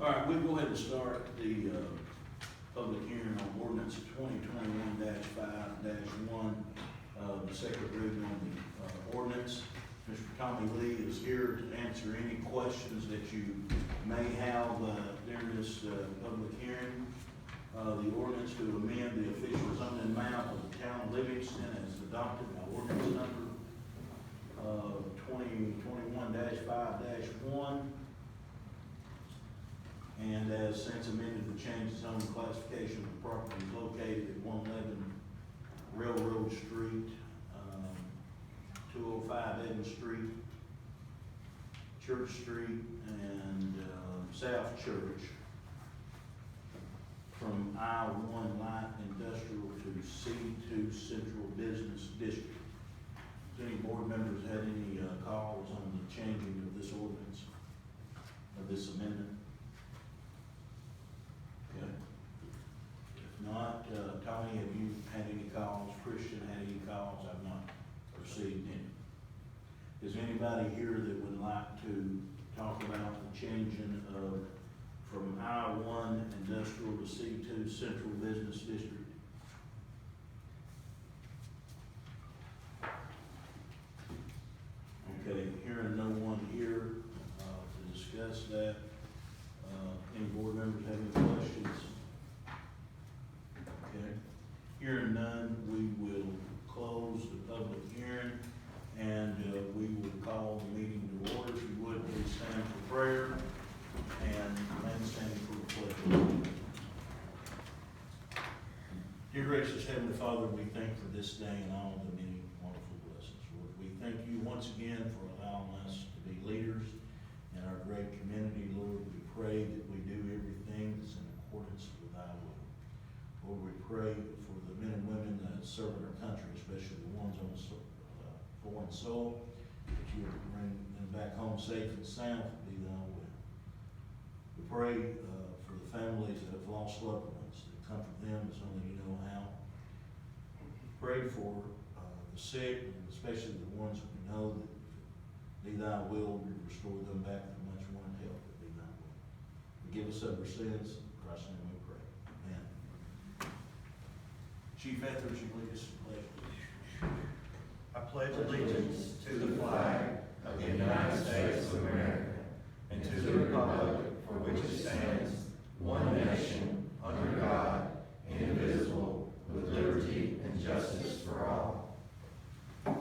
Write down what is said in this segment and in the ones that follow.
All right, we'll go ahead and start the, public hearing on ordinance 2021-5-1, the second reading on the, ordinance. Mr. Tommy Lee is here to answer any questions that you may have, during this, public hearing. The ordinance to amend the official zoning map of the town of Livingston as adopted by ordinance number, 2021-5-1. And as since amended to change the zone classification of properties located at 111 Railroad Street, 205 Evans Street, Church Street, and South Church from I-1 Light Industrial to C2 Central Business District. Does any board members had any calls on the changing of this ordinance, of this amendment? Okay. If not, Tony, have you had any calls? Christian had any calls? I've not received any. Is there anybody here that would like to talk about the changing of from I-1 Industrial to C2 Central Business District? Okay, hearing no one here to discuss that. Any board members have any questions? Okay, hearing none, we will close the public hearing and we will call the meeting to order. If you would, please stand for prayer and remain standing for the pledge. Dear gracious Heavenly Father, we thank you for this day and all the many wonderful blessings. Lord, we thank you once again for allowing us to be leaders in our great community. Lord, we pray that we do everything that's in accordance with thy will. Lord, we pray for the men and women that serve in our country, especially the ones on the foreign soil, that you will bring them back home safe and sound, be thy will. We pray for the families that have lost loved ones, that comfort them as only you know how. Pray for the sick, and especially the ones that we know that be thy will, we restore them back to much wanted health, that be thy will. Forgive us of our sins, in Christ's name we pray. Amen. Chief Ethers, you lead us in pledge, please. I pledge allegiance to the flag of the United States of America and to the republic for which it stands, one nation, under God, indivisible, with liberty and justice for all. Got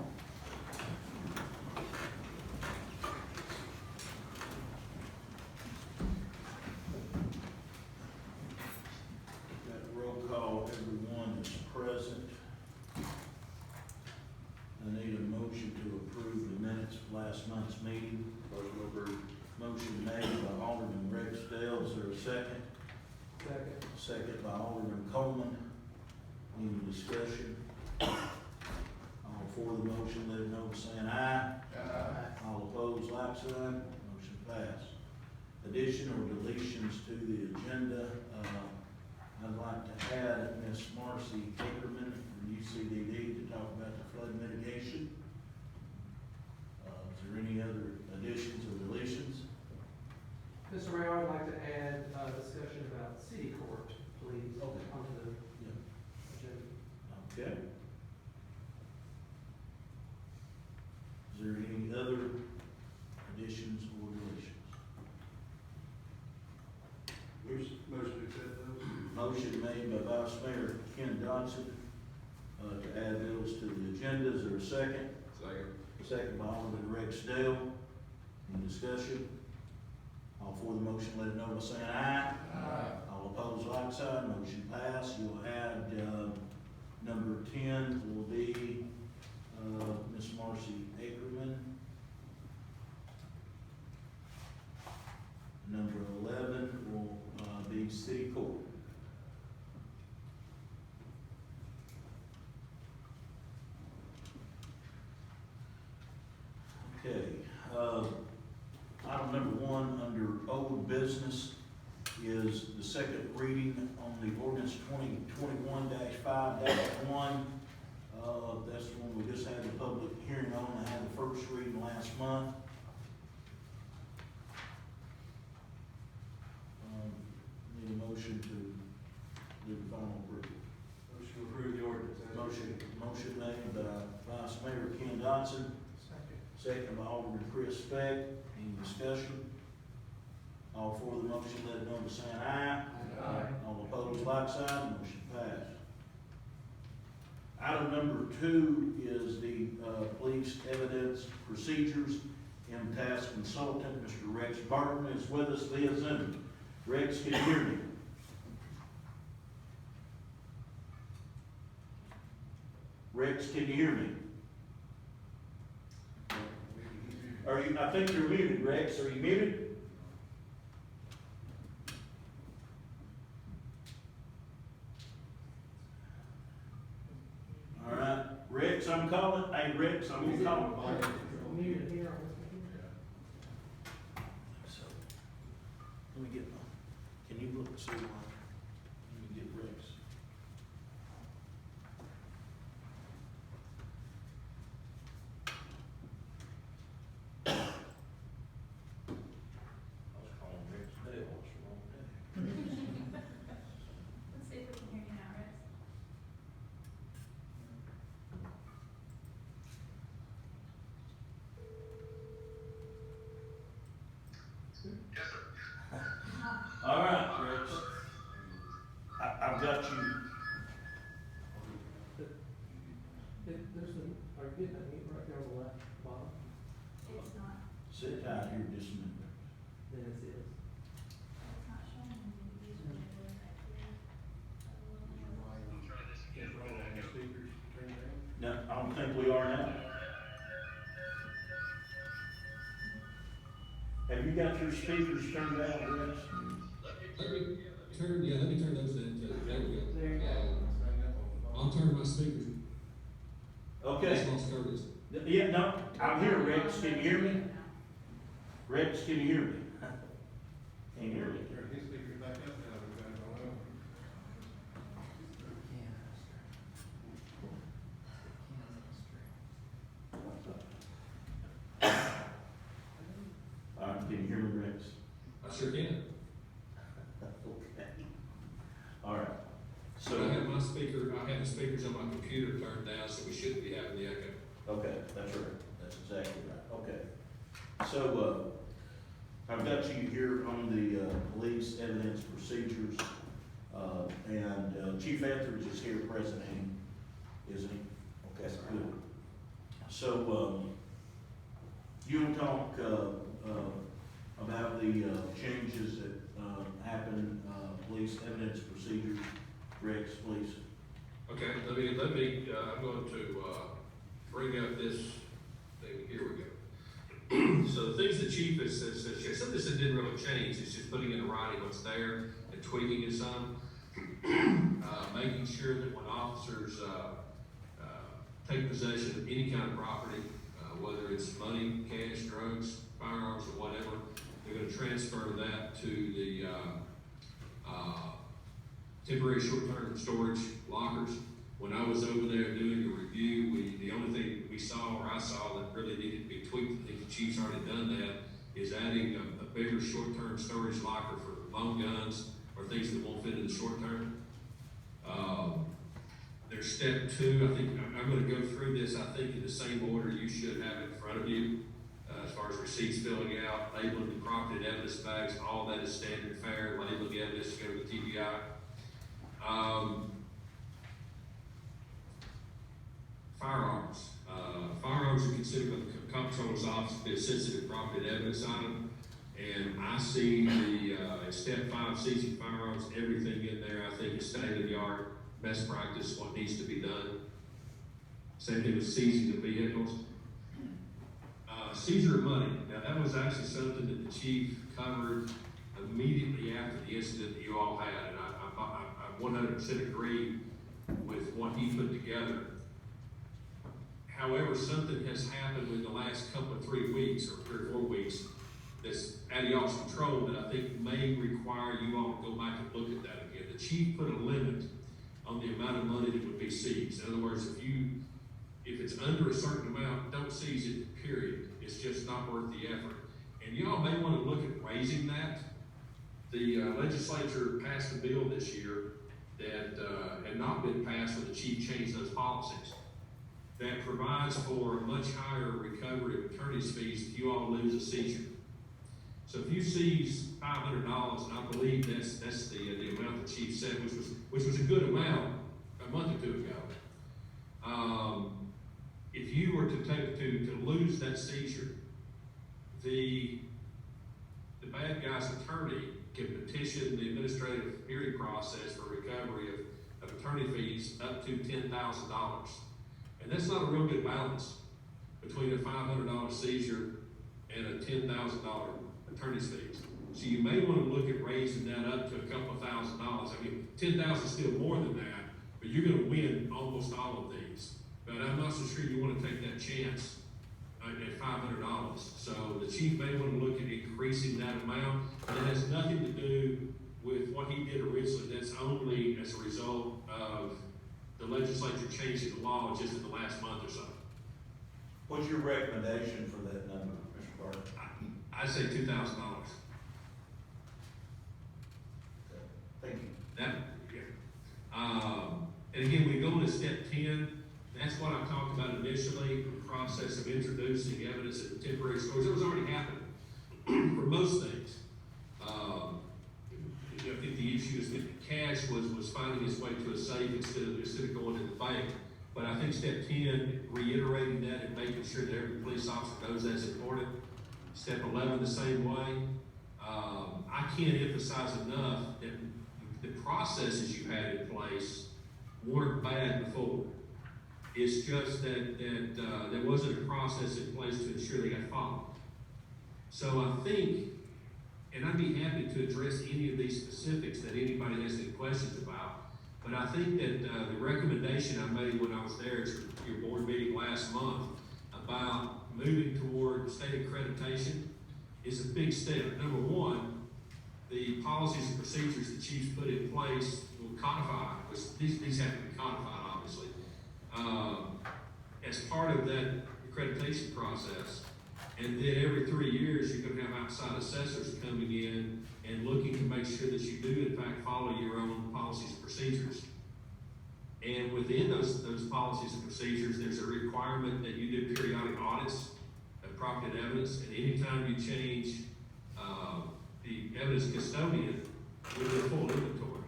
a roll call, everyone is present. I need a motion to approve the minutes of last month's meeting. Motion approved. Motion made by Alderman Rexdale. Is there a second? Second. Second by Alderman Coleman. Any discussion? All for the motion, let it know by saying aye. Aye. All opposed, like sign. Motion passed. Addition or deletions to the agenda. I'd like to add Miss Marcy Ackerman from UCDD to talk about the flood mitigation. Is there any other additions or deletions? Mr. Mayor, I'd like to add a discussion about city court, please, Okay. onto the Yeah. agenda. Okay. Is there any other additions or deletions? Motion to accept those. Motion made by Vice Mayor Ken Dodson, to add those to the agenda. Is there a second? Second. Second by Alderman Rex Dale. Any discussion? All for the motion, let it know by saying aye. Aye. All opposed, like sign. Motion passed. You'll add, number 10 will be, Miss Marcy Ackerman. Number 11 will, be city court. Okay, item number 1 under old business is the second reading on the ordinance 2021-5-1. That's the one we just had the public hearing on. I had the first reading last month. Any motion to do the final approval? Motion to approve the ordinance. Motion made by Vice Mayor Ken Dodson, second by Alderman Chris Speck. Any discussion? All for the motion, let it know by saying aye. Aye. All opposed, like sign, motion passed. Item number 2 is the police evidence procedures. M-Task consultant, Mr. Rex Barton, is with us via Zoom. Rex, can you hear me? Rex, can you hear me? Are you, I think you're muted, Rex. Are you muted? All right, Rex, I'm calling. Hey, Rex, I'm gonna call. Muted here. So, let me get my, can you look and see one? Let me get Rex. I was calling Rex Dale, what's wrong with that? Let's see if we can hear you now, Rex. All right, Rex. I've got you. There's a, are you getting that mute right there on the left bottom? It's not, Sit tight here just a minute. Then it's is. it's not showing on the user window right here. Can't roll on the speakers, turn down. No, I don't think we are now. Have you got your speakers turned down, Rex? Let me turn those in too. There we go. There you go. I'll turn my speakers. Okay. That's lost coverage. Yeah, no, I'm here, Rex. Can you hear me? Rex, can you hear me? Can you hear me? Turn his speakers back up now, we've got it all over. All right, can you hear me, Rex? I sure can. Okay. All right. So I have my speaker, I have the speakers on my computer turned down, so we shouldn't be having the echo. Okay, that's right. That's exactly right. Okay. So, I've got you here on the, police evidence procedures, and Chief Etheridge is here presenting, isn't he? Okay, good. So, you want to talk, about the, changes that, happened, police evidence procedures? Rex, please. Okay, let me, I'm going to, bring up this thing, here we go. So the things the chief has shared, some of this didn't really change, it's just putting in writing what's there and tweaking it some. Making sure that when officers, take possession of any kind of property, whether it's money, cash, drugs, firearms, or whatever, they're gonna transfer that to the, temporary short-term storage lockers. When I was over there doing a review, the only thing we saw, or I saw, that really needed to be tweaked, I think the chief's already done that, is adding a bigger short-term storage locker for long guns or things that won't fit in the short term. There's step 2, I think, I'm gonna go through this, I think in the same order you should have it in front of you. As far as receipts filling out, labeling the property and evidence bags, all that is standard fare, labeling the evidence to go to the TBI. Firearms. Firearms are considered by the comptroller's office to be a sensitive property and evidence item. And I see the, step 5, seizing firearms, everything in there, I think is state of the art, best practice, what needs to be done. Same thing with seizing the vehicles. Seizure of money. Now that was actually something that the chief covered immediately after the incident that you all had, and I 100% agree with what he put together. However, something has happened in the last couple of 3 weeks or 3 or 4 weeks that's out of y'all's control that I think may require you all to go back and look at that again. The chief put a limit on the amount of money that would be seized. In other words, if it's under a certain amount, don't seize it, period. It's just not worth the effort. And y'all may want to look at raising that The legislature passed a bill this year that had not been passed when the chief changed those policies, that provides for a much higher recovery of attorney's fees if you all lose a seizure. So if you seize $500, and I believe that's the amount the chief said, which was a good amount a month or two ago. If you were to lose that seizure, the bad guy's attorney can petition the administrative hearing process for recovery of attorney fees up to $10,000. And that's not a real good balance between a $500 seizure and a $10,000 attorney's fees. So you may want to look at raising that up to a couple of $1,000. I mean, $10,000 is still more than that, but you're going to win almost all of these. But I'm not so sure you want to take that chance at $500. So the chief may want to look at increasing that amount. And it has nothing to do with what he did originally. That's only as a result of the legislature changing the law just in the last month or so. What's your recommendation for that number, Mr. Carter? I say $2,000. Thank you. That, yeah. And again, we go to step 10. That's what I talked about initially, the process of introducing evidence at temporary stores. It was already happening for most things. I think the issue is that the cash was finding its way to a safe instead of going to the bank. But I think step 10, reiterating that and making sure that every police officer knows that's important. Step 11, the same way. I can't emphasize enough that the processes you had in place weren't bad before. It's just that there wasn't a process in place to ensure they got followed. So I think, and I'd be happy to address any of these specifics that anybody has any questions about, but I think that the recommendation I made when I was there at your board meeting last month about moving toward state accreditation is a big step. Number one, the policies and procedures the chiefs put in place will codify, which these have to be codified, obviously, as part of that accreditation process. And then every 3 years, you're gonna have outside assessors coming in and looking to make sure that you do in fact follow your own policies and procedures. And within those policies and procedures, there's a requirement that you do periodic audits of property and evidence, and anytime you change the evidence custodian, we do a full inventory.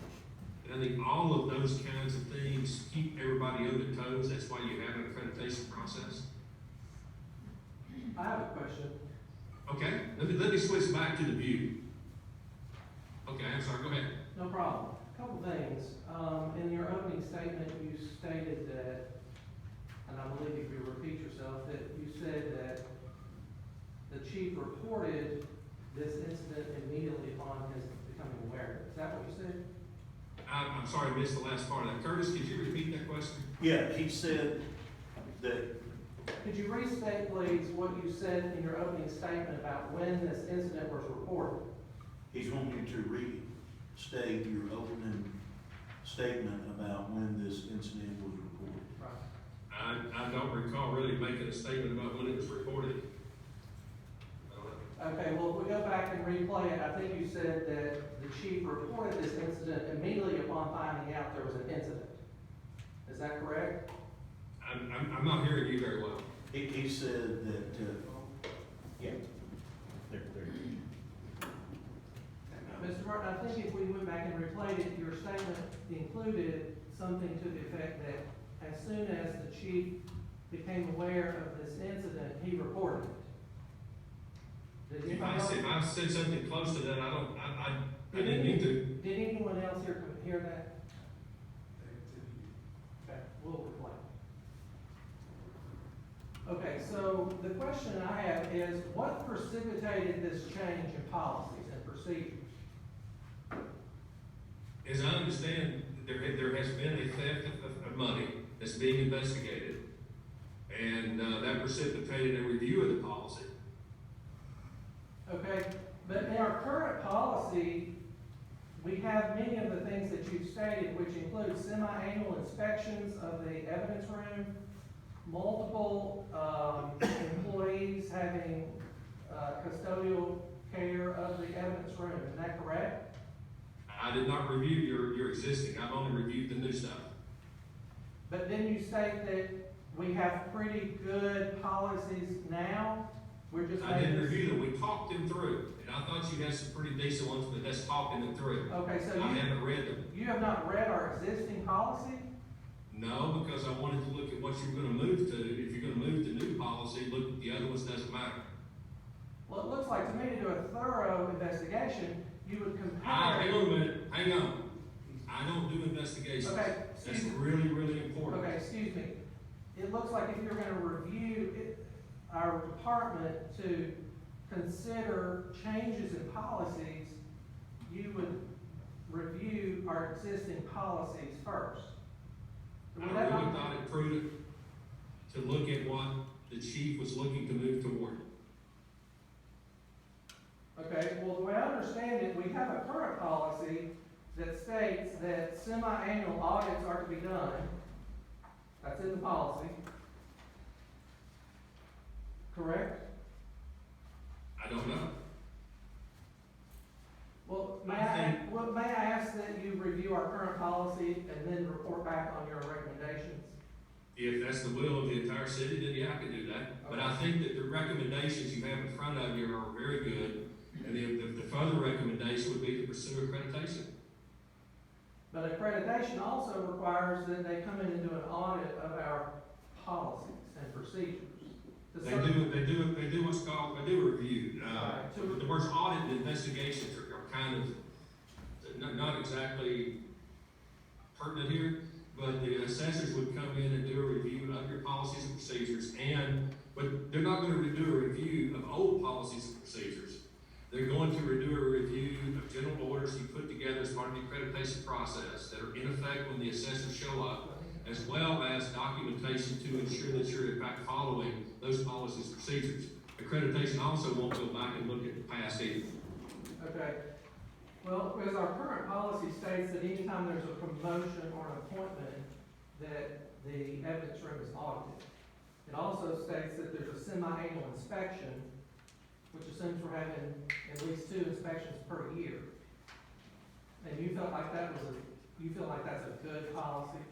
And I think all of those kinds of things keep everybody on their toes. That's why you have an accreditation process. I have a question. Okay, let me switch back to the view. Okay, I'm sorry, go ahead. No problem. Couple things. In your opening statement, you stated that, and I believe if you repeat yourself, that you said that the chief reported this incident immediately upon his becoming aware. Is that what you said? I'm sorry, I missed the last part of that. Curtis, could you repeat that question? Yeah, he said that, Could you restate, please, what you said in your opening statement about when this incident was reported? he's wanting you to restate your opening statement about when this incident was reported. Right. I don't recall really making a statement about when it was reported. Okay, well, if we go back and replay it, I think you said that the chief reported this incident immediately upon finding out there was an incident. Is that correct? I'm not hearing you very well. He said that, yeah. There. Mr. Burton, I think if we went back and replayed it, your statement included something to the effect that as soon as the chief became aware of this incident, he reported it. Did If anyone else- I said something close to that, I didn't need to. Did anyone else hear that? Okay, we'll replay. Okay, so the question I have is, what precipitated this change in policies and procedures? As I understand, there has been a theft of money that's being investigated, and that precipitated a review of the policy. Okay, but in our current policy, we have many of the things that you've stated, which include semi-annual inspections of the evidence room, multiple employees having custodial care of the evidence room. Is that correct? I did not review your existing, I've only reviewed the new stuff. But then you state that we have pretty good policies now, we're just I didn't making. review them, we talked them through, and I thought you had some pretty decent ones, but that's talking them through. Okay, so I haven't read them. you have not read our existing policy? No, because I wanted to look at what you're gonna move to. If you're gonna move to new policy, look at the other ones, doesn't matter. Well, it looks like to me to do a thorough investigation, you would compare. Hang on a minute, hang on. I don't do investigations. Okay, That's excuse me. really, really important. Okay, excuse me. It looks like if you're gonna review our department to consider changes in policies, you would review our existing policies first. I Would that really not- thought it prudent to look at what the chief was looking to move toward. Okay, well, the way I understand it, we have a current policy that states that semi-annual audits are to be done. That's in the policy. Correct? I don't know. Well, I think- may I ask that you review our current policy and then report back on your recommendations? If that's the will of the entire city, then yeah, I can do that. But I think that the recommendations you have in front of you are very good. And the further recommendation would be to pursue accreditation. But accreditation also requires that they come in and do an audit of our policies and procedures. To They some- do what's called, they do a review. Right. The words audit and investigations are kind of not exactly pertinent here, but the assessors would come in and do a review of your policies and procedures, but they're not gonna do a review of old policies and procedures. They're going to do a review of general orders you put together as part of the accreditation process that are in effect when the assessors show up, as well as documentation to ensure that you're in fact following those policies and procedures. Accreditation also won't go back and look at the past either. Okay, well, because our current policy states that anytime there's a promotion or an appointment, that the evidence room is audited. It also states that there's a semi-annual inspection, which assumes we're having at least 2 inspections per year. And you felt like you feel like that's a good policy?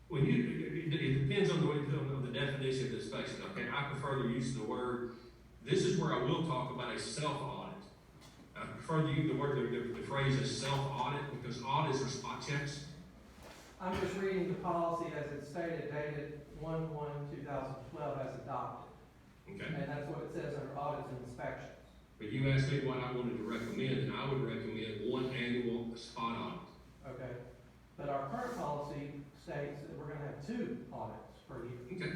When it depends on the definition of the inspection, okay? I prefer the use of the word, this is where I will talk about a self-audit. I prefer to use the phrase a self-audit, because audits are spot checks. I'm just reading the policy as it's stated, dated 1/1/2012 as adopted. Okay? And that's what it says under audits and inspections. But you asked me what I wanted to recommend, and I would recommend 1 annual spot audit. Okay, but our current policy states that we're gonna have 2 audits per year. Okay?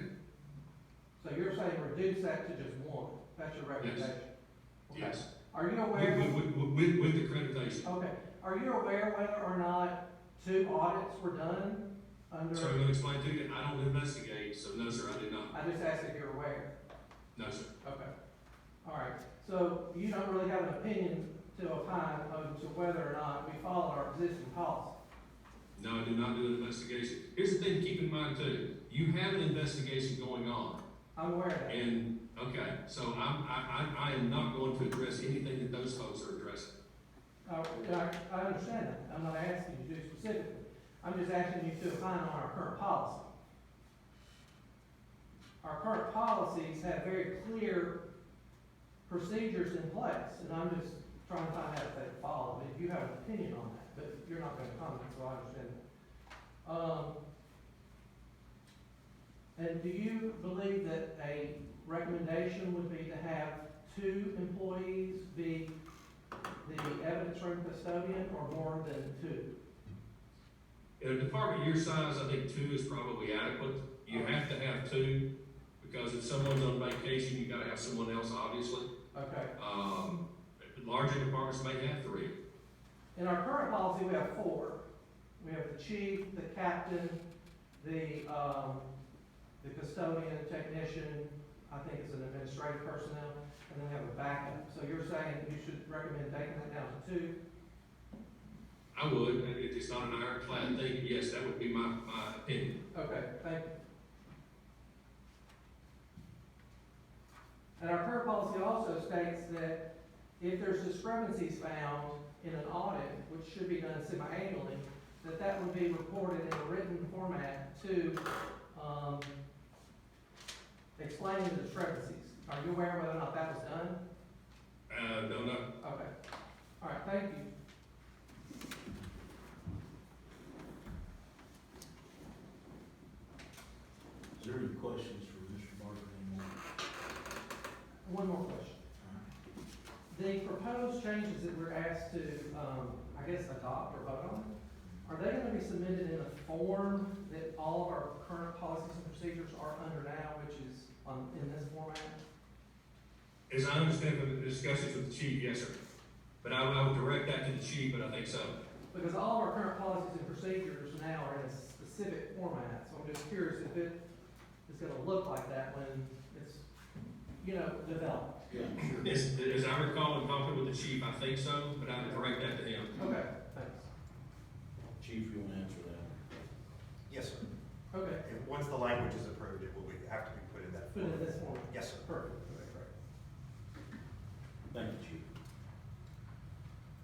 So you're saying reduce that to just 1, that's your recommendation? Okay. Yes. Are you aware? With accreditation. Okay, are you aware whether or not 2 audits were done under? So I'm gonna explain to you, I don't investigate, so no, sir, I did not. I just asked if you're aware. No, sir. Okay, all right, so you don't really have an opinion to opine as to whether or not we follow our existing policy? No, I do not do an investigation. Here's the thing to keep in mind too. You have an investigation going on. I'm aware of that. And, okay, so I am not going to address anything that those folks are addressing. I understand that, I'm not asking you to do specifically, I'm just asking you to opine on our current policy. Our current policies have very clear procedures in place, and I'm just trying to find out if they follow, if you have an opinion on that, but you're not gonna comment, so I understand that. And do you believe that a recommendation would be to have 2 employees be the evidence room custodian, or more than 2? In a department your size, I think 2 is probably adequate. You have to have 2, because if someone's on vacation, you gotta have someone else, obviously. Okay. Larger departments may have 3. In our current policy, we have 4. We have the chief, the captain, the custodian, technician, I think it's an administrative personnel, and then we have a backup. So you're saying you should recommend taking that down to 2? I would, and if it's not an ironclad thing, yes, that would be my opinion. Okay, thank you. And our current policy also states that if there's discrepancies found in an audit, which should be done semi-annually, that would be reported in a written format to, explaining the discrepancies. Are you aware whether or not that was done? No. Okay. All right, thank you. Is there any questions for Mr. Barker anymore? One more question. The proposed changes that we're asked to, I guess, adopt or vote on, are they gonna be submitted in the form that all of our current policies and procedures are under now, which is in this format? As I understand from the discussions with the chief, yes, sir. But I would direct that to the chief, but I think so. Because all of our current policies and procedures now are in a specific format, so I'm just curious if it is gonna look like that when it's, developed. Yeah, sure. As I recall in talking with the chief, I think so, but I would direct that to him. Okay, thanks. Chief, you want to answer that? Yes, sir. Okay, Once the language is approved, it will have to be put in that put it in this format. Yes, sir. Perfect, okay, great. Thank you, Chief.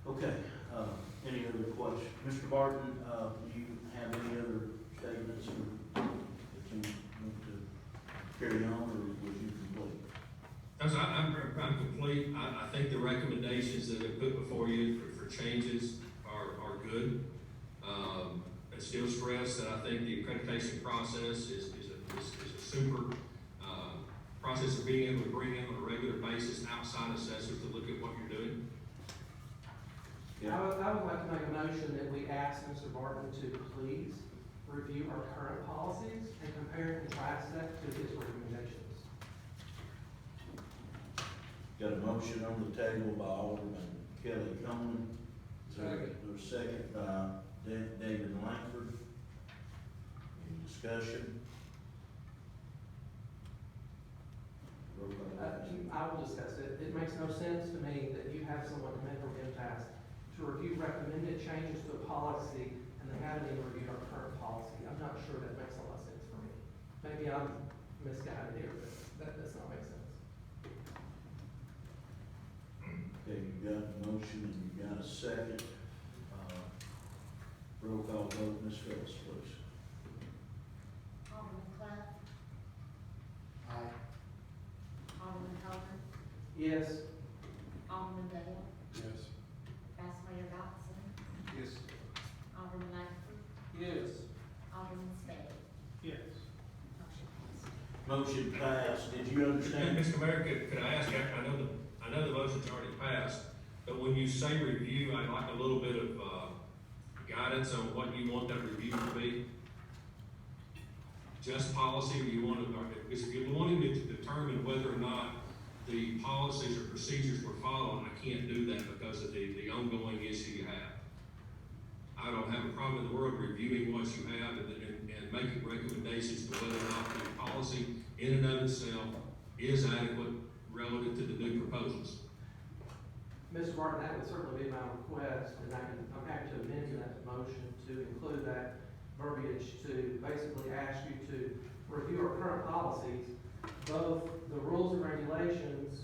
Okay, any other questions? Mr. Barton, do you have any other statements that you want to carry on, or was you complete? I'm complete. I think the recommendations that are put before you for changes are good. And still stress that I think the accreditation process is a super, process of being able to bring in on a regular basis outside assessors to look at what you're doing. I would like to make a motion that we ask Mr. Barton to please review our current policies and compare and contrast that to his recommendations. Got a motion on the table by Alderman Kelly Coleman. Second. There's a second by David Langford. Any discussion? Roll call, please. I will discuss it. It makes no sense to me that you have someone in mental impasse to review recommended changes to a policy and they haven't even reviewed our current policy. I'm not sure that makes a lot of sense for me. Maybe I'm misguided here, but that does not make sense. Okay, you've got a motion and you've got a second. Roll call vote, Ms. Phillips, please. Alderman Clough, Aye. Alderman Coleman, Yes. Alderman Dale, Yes. Vice Mayor Dotson, Yes. Alderman Langford, Yes. Alderman Spade. Yes. Motion Motion passed. passed. Did you understand? Mr. Mayor, could I ask, I know the motion's already passed, but when you say review, I'd like a little bit of, guidance on what you want that review to be. Just policy, or you want to, because if you're wanting to determine whether or not the policies or procedures were followed, I can't do that because of the ongoing issue you have. I don't have a problem in the world reviewing what you have and making recommendations to whether or not the policy in and of itself is adequate relative to the new proposals. Mr. Martin, that would certainly be my request, and I'm happy to amend that motion to include that verbiage to basically ask you to review our current policies, both the rules and regulations,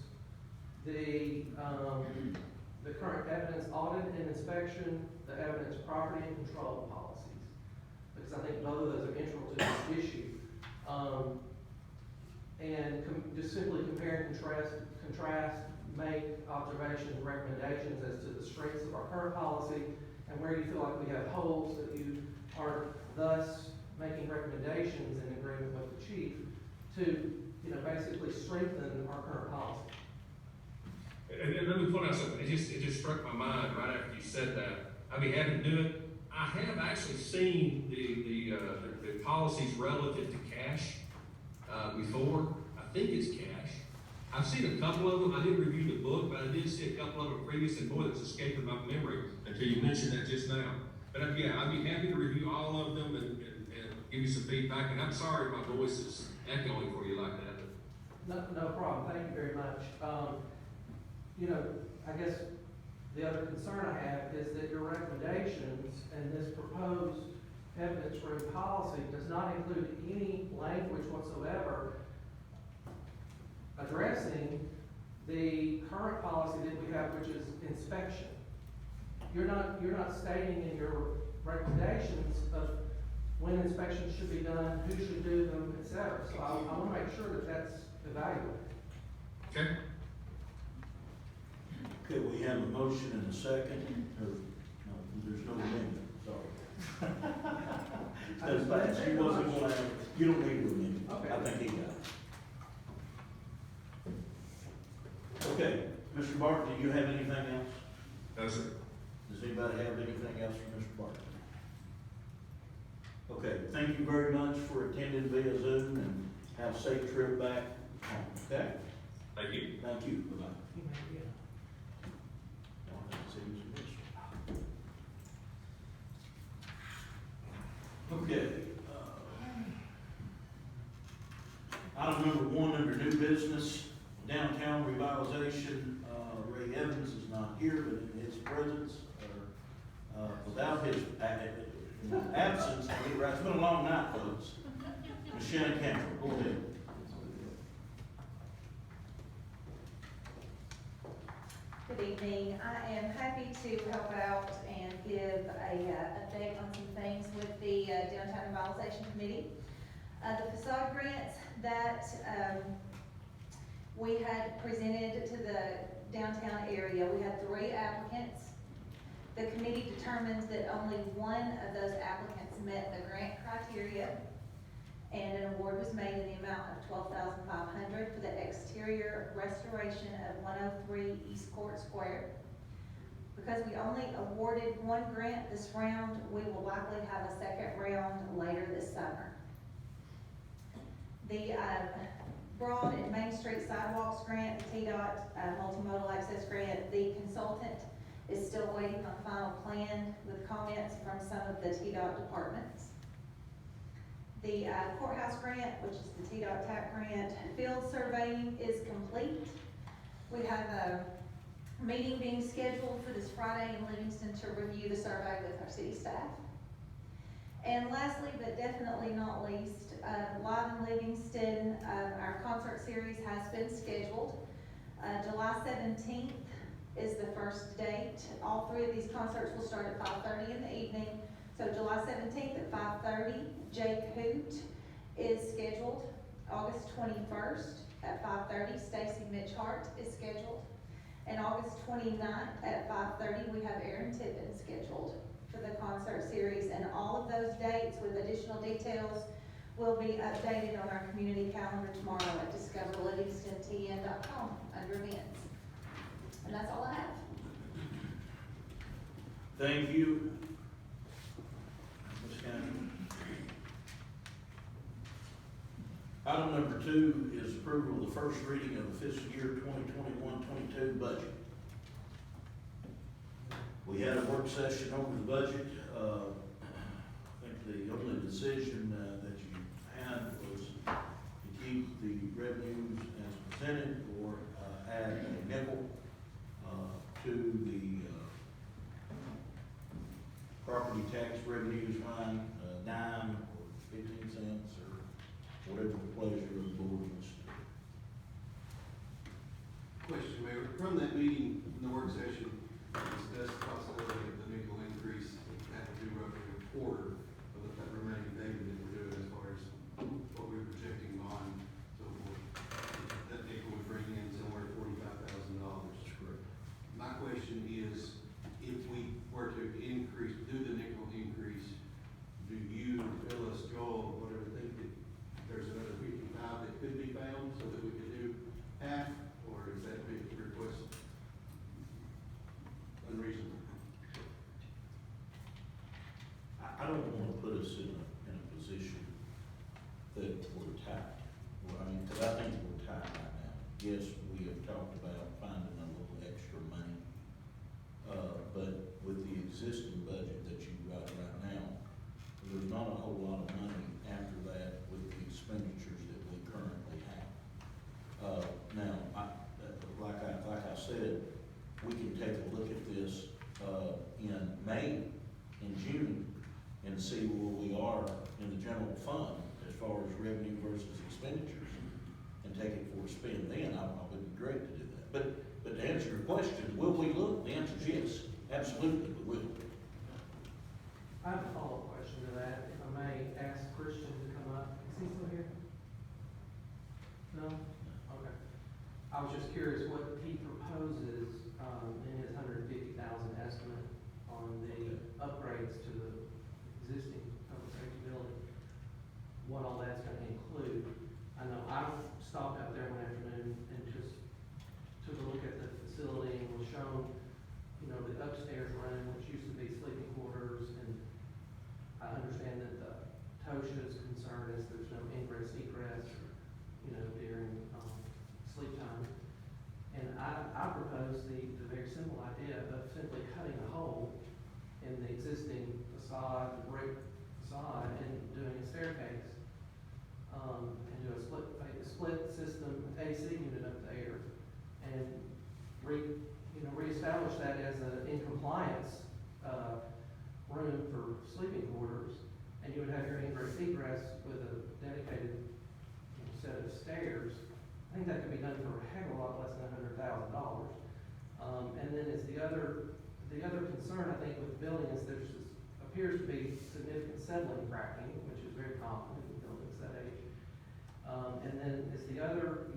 the current evidence audit and inspection, the evidence property and control policies. Because I think both of those are integral to this issue. Just simply compare and contrast, make observations, recommendations as to the strengths of our current policy and where you feel like we have holes that you are thus making recommendations in agreement with the chief to, basically strengthen our current policy. And let me point out something, it just struck my mind right after you said that. I'd be happy to do it. I have actually seen the policies relative to cash, before. I think it's cash. I've seen a couple of them. I didn't review the book, but I did see a couple of them previous, and boy, that's escaping my memory until you mentioned that just now. But I'd be happy to review all of them and give you some feedback. And I'm sorry my voice is echoing for you like that. No problem, thank you very much. I guess the other concern I have is that your recommendations and this proposed evidence room policy does not include any language whatsoever addressing the current policy that we have, which is inspection. You're not stating in your recommendations of when inspections should be done, who should do them, et cetera. So I wanna make sure that that's evaluated. Okay? Okay, we have a motion and a second, or, no, there's no amendment, sorry. That's fine, she wasn't gonna have, you don't need to amend it. Okay. I think he got it. Okay, Mr. Barton, do you have anything else? That's it. Does anybody have anything else for Mr. Barton? Okay, thank you very much for attending via Zoom, and have a safe trip back home, okay? Thank you. Thank you, bye-bye. Yeah. Okay. Item number 1 under new business, downtown revitalization. Ray Evans is not here, but in his presence, or without his absence, it's been a long night, folks. Ms. Shannon Campbell, go ahead. Good evening. I am happy to help out and give a update on some things with the Downtown Revitalization Committee. The facade grants that we had presented to the downtown area, we had 3 applicants. The committee determined that only one of those applicants met the grant criteria, and an award was made in the amount of $12,500 for the exterior restoration of 103 East Court Square. Because we only awarded 1 grant this round, we will likely have a second round later this summer. The Broad and Main Street Sidewalks grant, the TDOT Multimodal Access Grant, the consultant is still waiting on final plan with comments from some of the TDOT departments. The courthouse grant, which is the TDOT TAP grant, field surveying is complete. We have a meeting being scheduled for this Friday in Livingston to review the survey with our city staff. And lastly, but definitely not least, Live in Livingston, our concert series has been scheduled. July 17th is the first date. All 3 of these concerts will start at 5:30 in the evening. So July 17th at 5:30, Jake Hoot is scheduled. August 21st at 5:30, Stacy Mitchhart is scheduled. And August 29th at 5:30, we have Aaron Tippin scheduled for the concert series. And all of those dates with additional details will be updated on our community calendar tomorrow at discoverlivingston.com under events. And that's all I have. Thank you. Ms. Campbell. Item number 2 is approval of the first reading of the fiscal year 2021-22 budget. We had a work session over the budget. I think the only decision that you had was to keep the revenues as presented or add a nickel to the property tax revenues line, dime or 15 cents or whatever the pleasure of the board was. Question, Mayor, from that meeting, in the work session, discussed the possibility of the nickel increase, that would be roughly a quarter of that remaining payment that we're doing as far as what we're projecting on, so forth. That nickel would bring in somewhere $45,000. That's correct. My question is, if we were to increase, do the nickel increase, do you, Phyllis, Joel, whatever, think that there's another 55 that could be found so that we could do half, or is that big request unreasonable? I don't want to put us in a position that we're tight. Well, I mean, because I think we're tight right now. Yes, we have talked about finding a little extra money. But with the existing budget that you've got right now, there's not a whole lot of money after that with the expenditures that we currently have. Now, like I said, we can take a look at this, in May, in June, and see where we are in the general fund as far as revenue versus expenditures, and take it for a spin then. I would be great to do that. But to answer your question, will we look? The answer is yes, absolutely we will. I have a follow-up question to that, if I may ask Christian to come up. Is he still here? No? Okay. I was just curious what he proposes, in his $150,000 estimate on the upgrades to the existing public safety building, what all that's gonna include. I know I stopped out there one afternoon and just took a look at the facility and was shown, you know, the upstairs room, which used to be sleeping quarters, and I understand that the TOSHA's concern is there's no ingress egress, you know, during, sleep time. And I propose the very simple idea of simply cutting a hole in the existing facade, the brick facade, and doing a staircase. And do a split system AC unit up there, and reestablish that as an in compliance, room for sleeping quarters, and you would have your ingress egress with a dedicated set of stairs. I think that could be done for a heck of a lot less than $100,000. And then is the other concern, I think, with the building is appears to be significant settling cracking, which is very common in buildings that age. And then is the other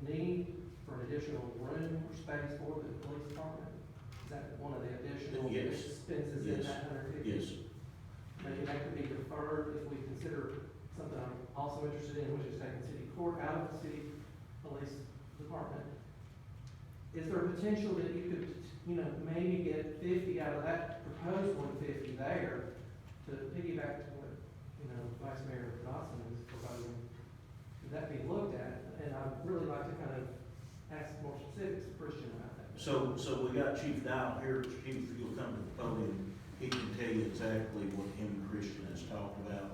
need for an additional room or space for the police department? Is that one of the additional Yes. expenses in Yes. that $150,000? Yes. Maybe that could be deferred if we consider something I'm also interested in, which is taking city court out of the city police department. Is there potential that you could, maybe get 50 out of that proposed 150 there to piggyback to what, Vice Mayor Dawson is proposing? Could that be looked at? And I'd really like to kind of ask more specifics of Christian about that. So we got Chief Dow here. Chief, if you'll come to the podium, he can tell you exactly what him and Christian has talked about.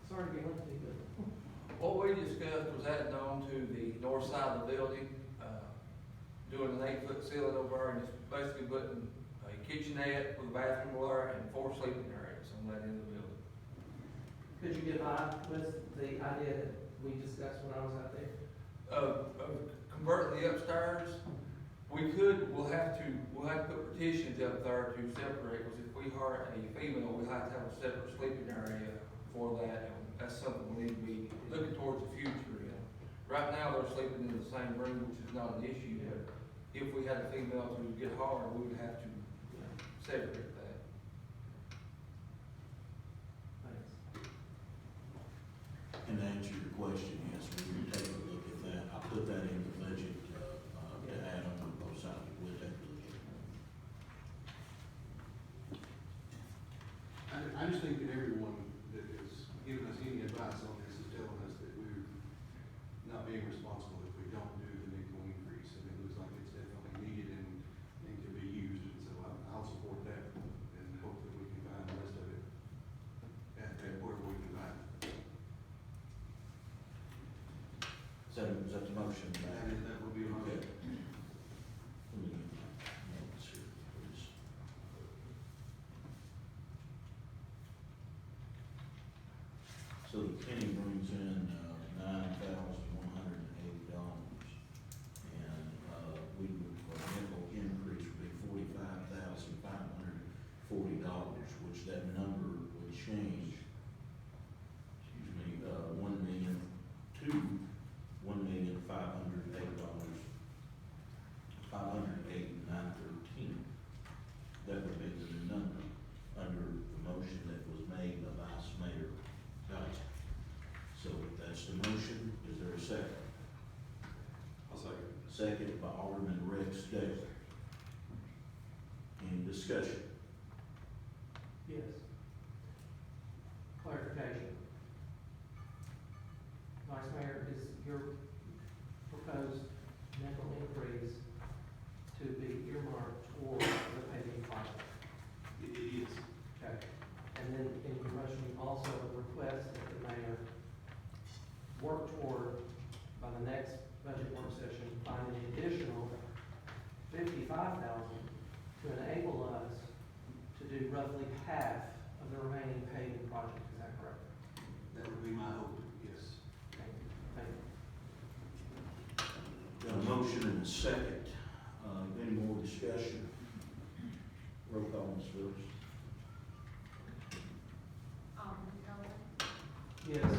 Sorry to be lengthy, but. What we discussed was adding on to the north side of the building, doing an 8-foot ceiling over there, and just basically putting a kitchenette with a bathroom there and 4 sleeping areas on that end of the building. Could you get by with the idea that we discussed when I was out there? Converting the upstairs, we'll have to put partitions up there to separate, because if we hire a female, we have to have a separate sleeping area for that, and that's something we need to be looking towards the future. Right now, they're sleeping in the same room, which is not an issue, but if we had a female to get hard, we would have to separate that. Thanks. And to answer your question, yes, we will take a look at that. I put that in the budget, to add on both sides. We'll take a look at it. I just think that everyone that is giving us any advice on this is telling us that we're not being responsible if we don't do the nickel increase. And it looks like it's definitely needed and can be used, and so I'll support that and hope that we can find the rest of it at wherever we can find it. Is that the motion? That will be my. Okay. Let me get my notes here, please. So the penny brings in, $9,180. And, we would, for a nickel increase would be $45,540, which that number would change, $1,508,913. That would be the new number under the motion that was made by Vice Mayor Dodson. So if that's the motion, is there a second? I'll second. Second by Alderman Rex Daly. Any discussion? Yes. Clarification. Vice Mayor, is your proposed nickel increase to be earmarked toward the paving project? It is. Okay. And then in your motion, you also request that the mayor work toward, by the next budget work session, find an additional $55,000 to enable us to do roughly half of the remaining paving project. Is that correct? That would be my hope, yes. Thank you. Thank you. motion and a second. Any more discussion? Roll call, Ms. Phillips. Alderman Miller, Yes.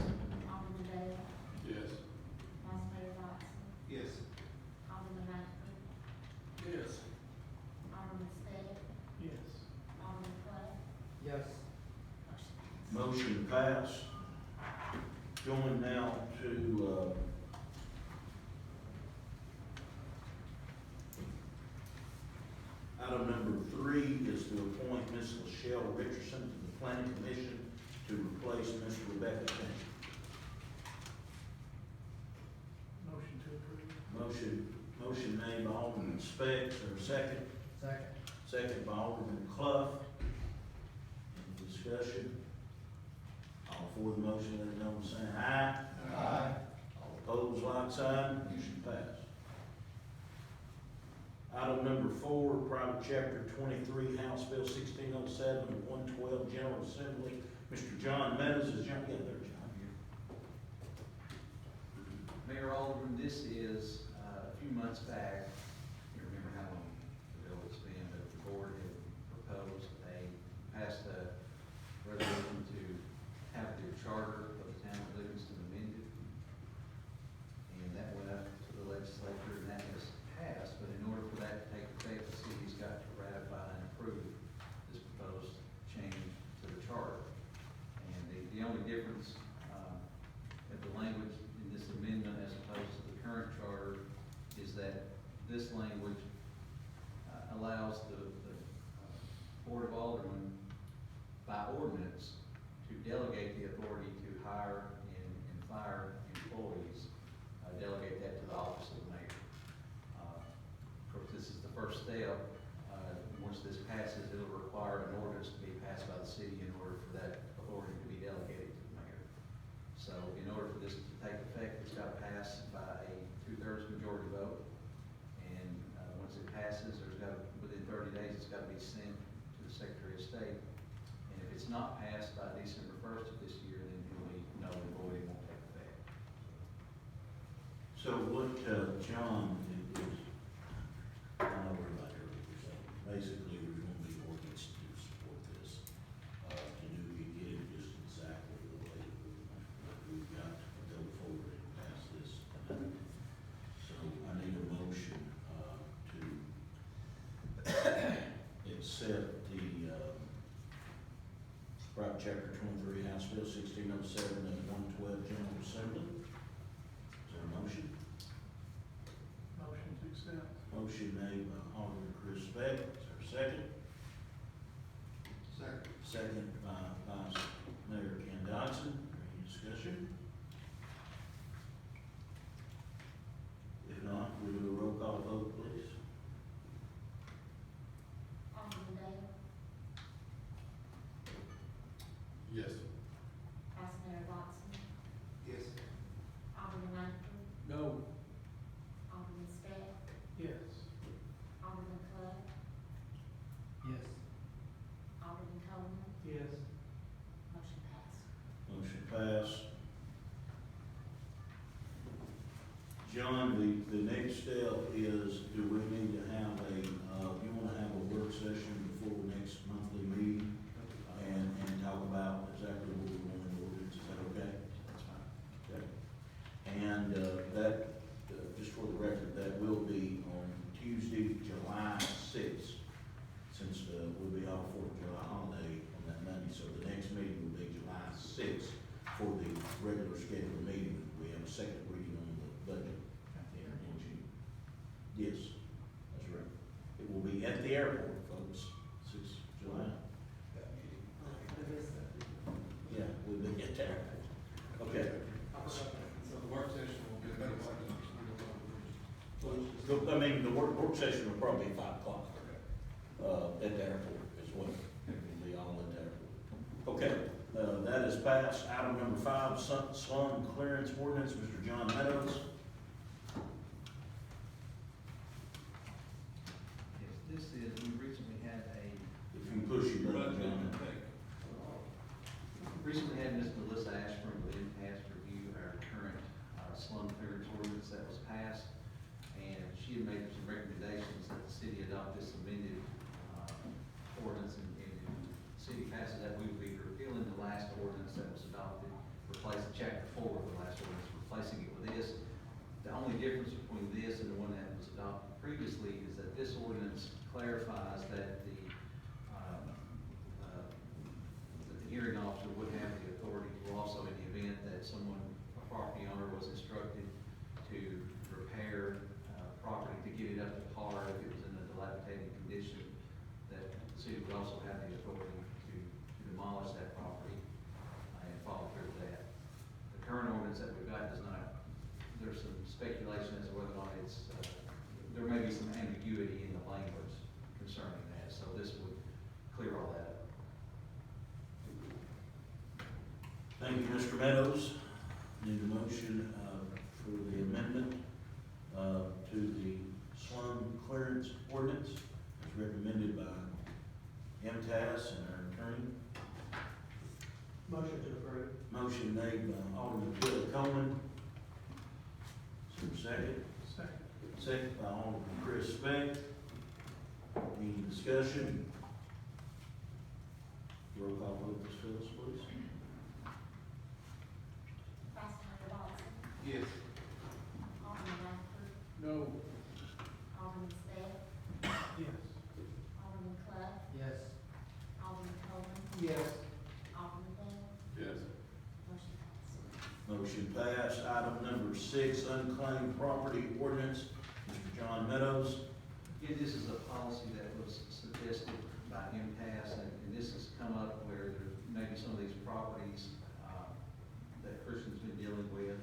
Alderman Dale, Yes. Vice Mayor Dotson, Yes. Alderman Langford, Yes. Alderman Sped, Yes. Alderman Clay, Yes. motion passed. Motion passed. Going now to, item number 3 is to appoint Ms. Lachelle Richardson to the Planning Commission to replace Ms. Rebecca King. Motion to approve. Motion made by Alderman Speck, or second? Second. Second by Alderman Clough. Any discussion? All for the motion, let it know by saying aye. Aye. All opposed, like sign, motion passed. Item number 4, private chapter 23, House Bill 1607, 112, General Assembly. Mr. John Meadows is John, yeah, there, John, here. Mayor Alderman, this is a few months back, you remember how long ago it's been, but the board had proposed passed a resolution to have the charter of the town of Livingston amended. And that went up to the legislature, and that has passed, but in order for that to take effect, the city's got to ratify and approve this proposed change to the charter. And the only difference, of the language in this amendment as opposed to the current charter is that this language allows the Board of Aldermen by ordinance to delegate the authority to hire and fire employees, delegate that to the office of the mayor. Of course, this is the first step. Once this passes, it'll require an ordinance to be passed by the city in order for that authority to be delegated to the mayor. So in order for this to take effect, it's got to pass by a 2/3 majority vote. And once it passes, within 30 days, it's got to be sent to the Secretary of State. And if it's not passed by December 1st of this year, then it'll be null and void, it won't take effect. So what, John, is, I know everybody heard what you're saying. Basically, there's going to be ordinance to support this, to get it just exactly the way that we've got to go forward and pass this tonight. So I need a motion, to accept the, private chapter 23, House Bill 1607 and 112 General Assembly. Is there a motion? Motion to accept. Motion made by Alderman Chris Speck. Is there a second? Second. Second by Vice Mayor Ken Dodson. Any discussion? If not, we do a roll call vote, please. Alderman Dale, Yes. Vice Mayor Dotson, Yes. Alderman Langford, No. Alderman Sped, Yes. Alderman Clay, Yes. Alderman Coleman, Yes. motion passed. Motion passed. John, the next step is, do we need to have you want to have a work session before the next monthly meeting and talk about exactly what we want in the ordinance, is that okay? That's fine. Okay. And that, just for the record, that will be on Tuesday, July 6th, since we'll be off for the July holiday on that Monday. So the next meeting will be July 6th for the regular scheduled meeting. We have a second reading on the budget in June. Yes, that's right. It will be at the airport, folks, 6th July. Yeah, we'll be at the airport. Okay. So the work session will be about I mean, the work session will probably be 5 o'clock, at the airport as well. It will be all at the airport. Okay, that is passed. Item number 5, slum clearance ordinance, Mr. John Meadows. Yes, this is, we recently had If you can push your button, John. recently had Ms. Melissa Ashburn with Impasse review our current slum clearance ordinance that was passed. And replacing chapter 4 of the last ordinance, replacing it with this. The only difference between this and the one that was adopted previously is that this ordinance clarifies that the hearing officer would have the authority to also, in the event that someone, a property owner, was instructed to repair property to get it up to par if it was in a dilapidated condition, that the city would also have the authority to demolish that property and follow through with that. The current ordinance that we've got does not, there's some speculation as to whether or not it's, there may be some ambiguity in the language concerning that, so this would clear all that up. Thank you, Mr. Meadows. Need a motion for the amendment to the slum clearance ordinance as recommended by MTS and our attorney. Motion to approve. Motion made by Alderman Bill Coleman. Is there a second? Second. Second by Alderman Chris Speck. Any discussion? Roll call vote, Ms. Phillips, please. Vice Mayor Dawson, Yes. Alderman Langford, No. Alderman Speck, Yes. Alderman Clough, Yes. Alderman Coleman, Yes. Alderman Bell, Yes. motion passed. Motion passed. Item number 6, unclaimed property ordinance. Mr. John Meadows. Yeah, this is a policy that was suggested by MTS, and this has come up where there may be some of these properties that Christian's been dealing with,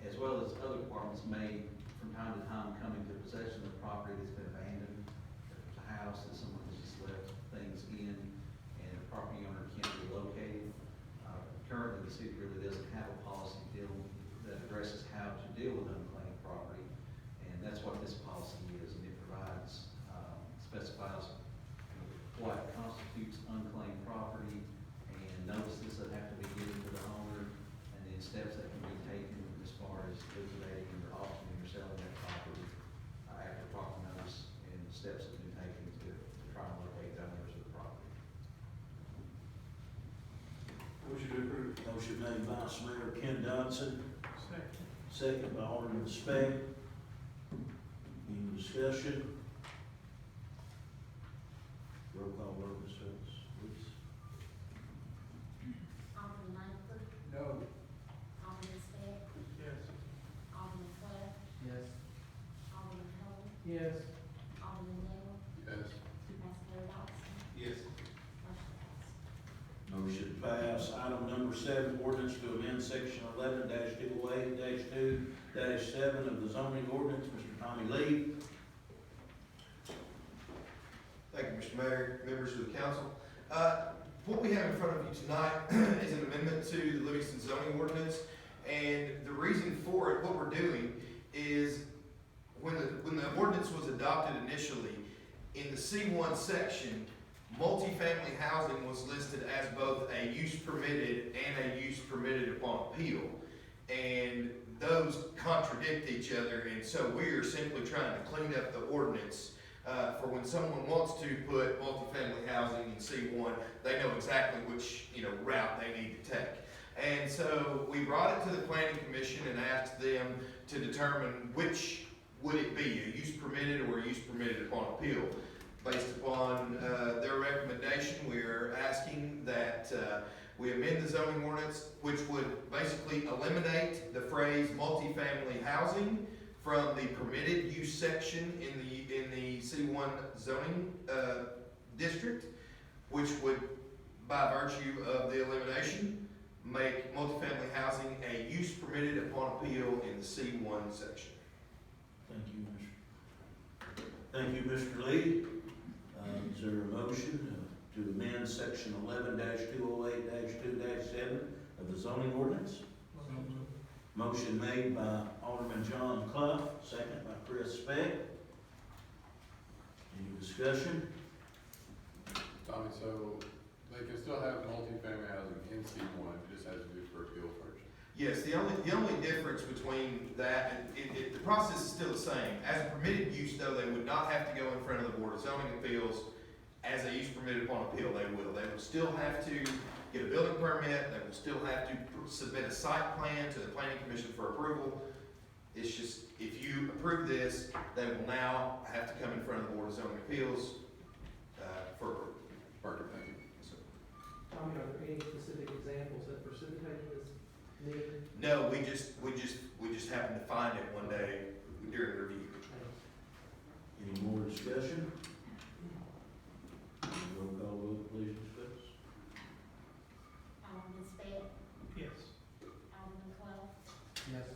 as well as other departments may, from time to time, come into possession of property that's been abandoned. If there's a house that someone has just left things in, and the property owner can't be located. Currently, the city really doesn't have a policy that addresses how to deal with unclaimed property, and that's what this policy is, and it provides, specifies what constitutes unclaimed property, and notices that have to be given to the owner, and then steps that can be taken as far as liquidating or auctioning or selling that property, after proper notice, and steps that have been taken to try and locate the owners of the property. Motion to approve. Motion made by Vice Mayor Ken Dodson. Second. Second by Alderman Speck. Any discussion? Roll call vote, Ms. Phillips, please. Alderman Langford, No. Alderman Speck, Yes. Alderman Clough, Yes. Alderman Coleman, Yes. Alderman Bell, Yes. Vice Mayor Dawson, Yes. motion passed. Motion passed. Item number 7, ordinance to amend section 11-208-2-7 of the zoning ordinance. Mr. Tommy Lee. Thank you, Mr. Mayor, members of the council. What we have in front of you tonight is an amendment to the Livingston zoning ordinance. And the reason for it, what we're doing is when the ordinance was adopted initially, in the C1 section, multifamily housing was listed as both a use permitted and a use permitted upon appeal. And those contradict each other, and so we are simply trying to clean up the ordinance for when someone wants to put multifamily housing in C1, they know exactly which, route they need to take. And so we brought it to the planning commission and asked them to determine which would it be, a use permitted or a use permitted upon appeal. Based upon their recommendation, we are asking that we amend the zoning ordinance, which would basically eliminate the phrase multifamily housing from the permitted use section in the C1 zoning district, which would, by virtue of the elimination, make multifamily housing a use permitted upon appeal in the C1 section. Thank you, Thank you, Mr. Lee. Is there a motion to amend section 11-208-2-7 of the zoning ordinance? Motion made by Alderman John Clough, second by Chris Speck. Any discussion? Tommy, so they can still have multifamily housing in C1, it just has to be for appeal first. Yes, the only difference between that, the process is still the same. As a permitted use, though, they would not have to go in front of the Board of Zoning Appeals as a use permitted upon appeal, they will. They will still have to get a building permit, they will still have to submit a site plan to the planning commission for approval. It's just, if you approve this, they will now have to come in front of the Board of Zoning Appeals, for approval. Perfect, thank you. So, Tommy, are there any specific examples that precipitated this need? no, we just happened to find it one day during review. Any more discussion? Roll call vote, please discuss. Alderman Spett, Yes. Alderman Clough, Yes.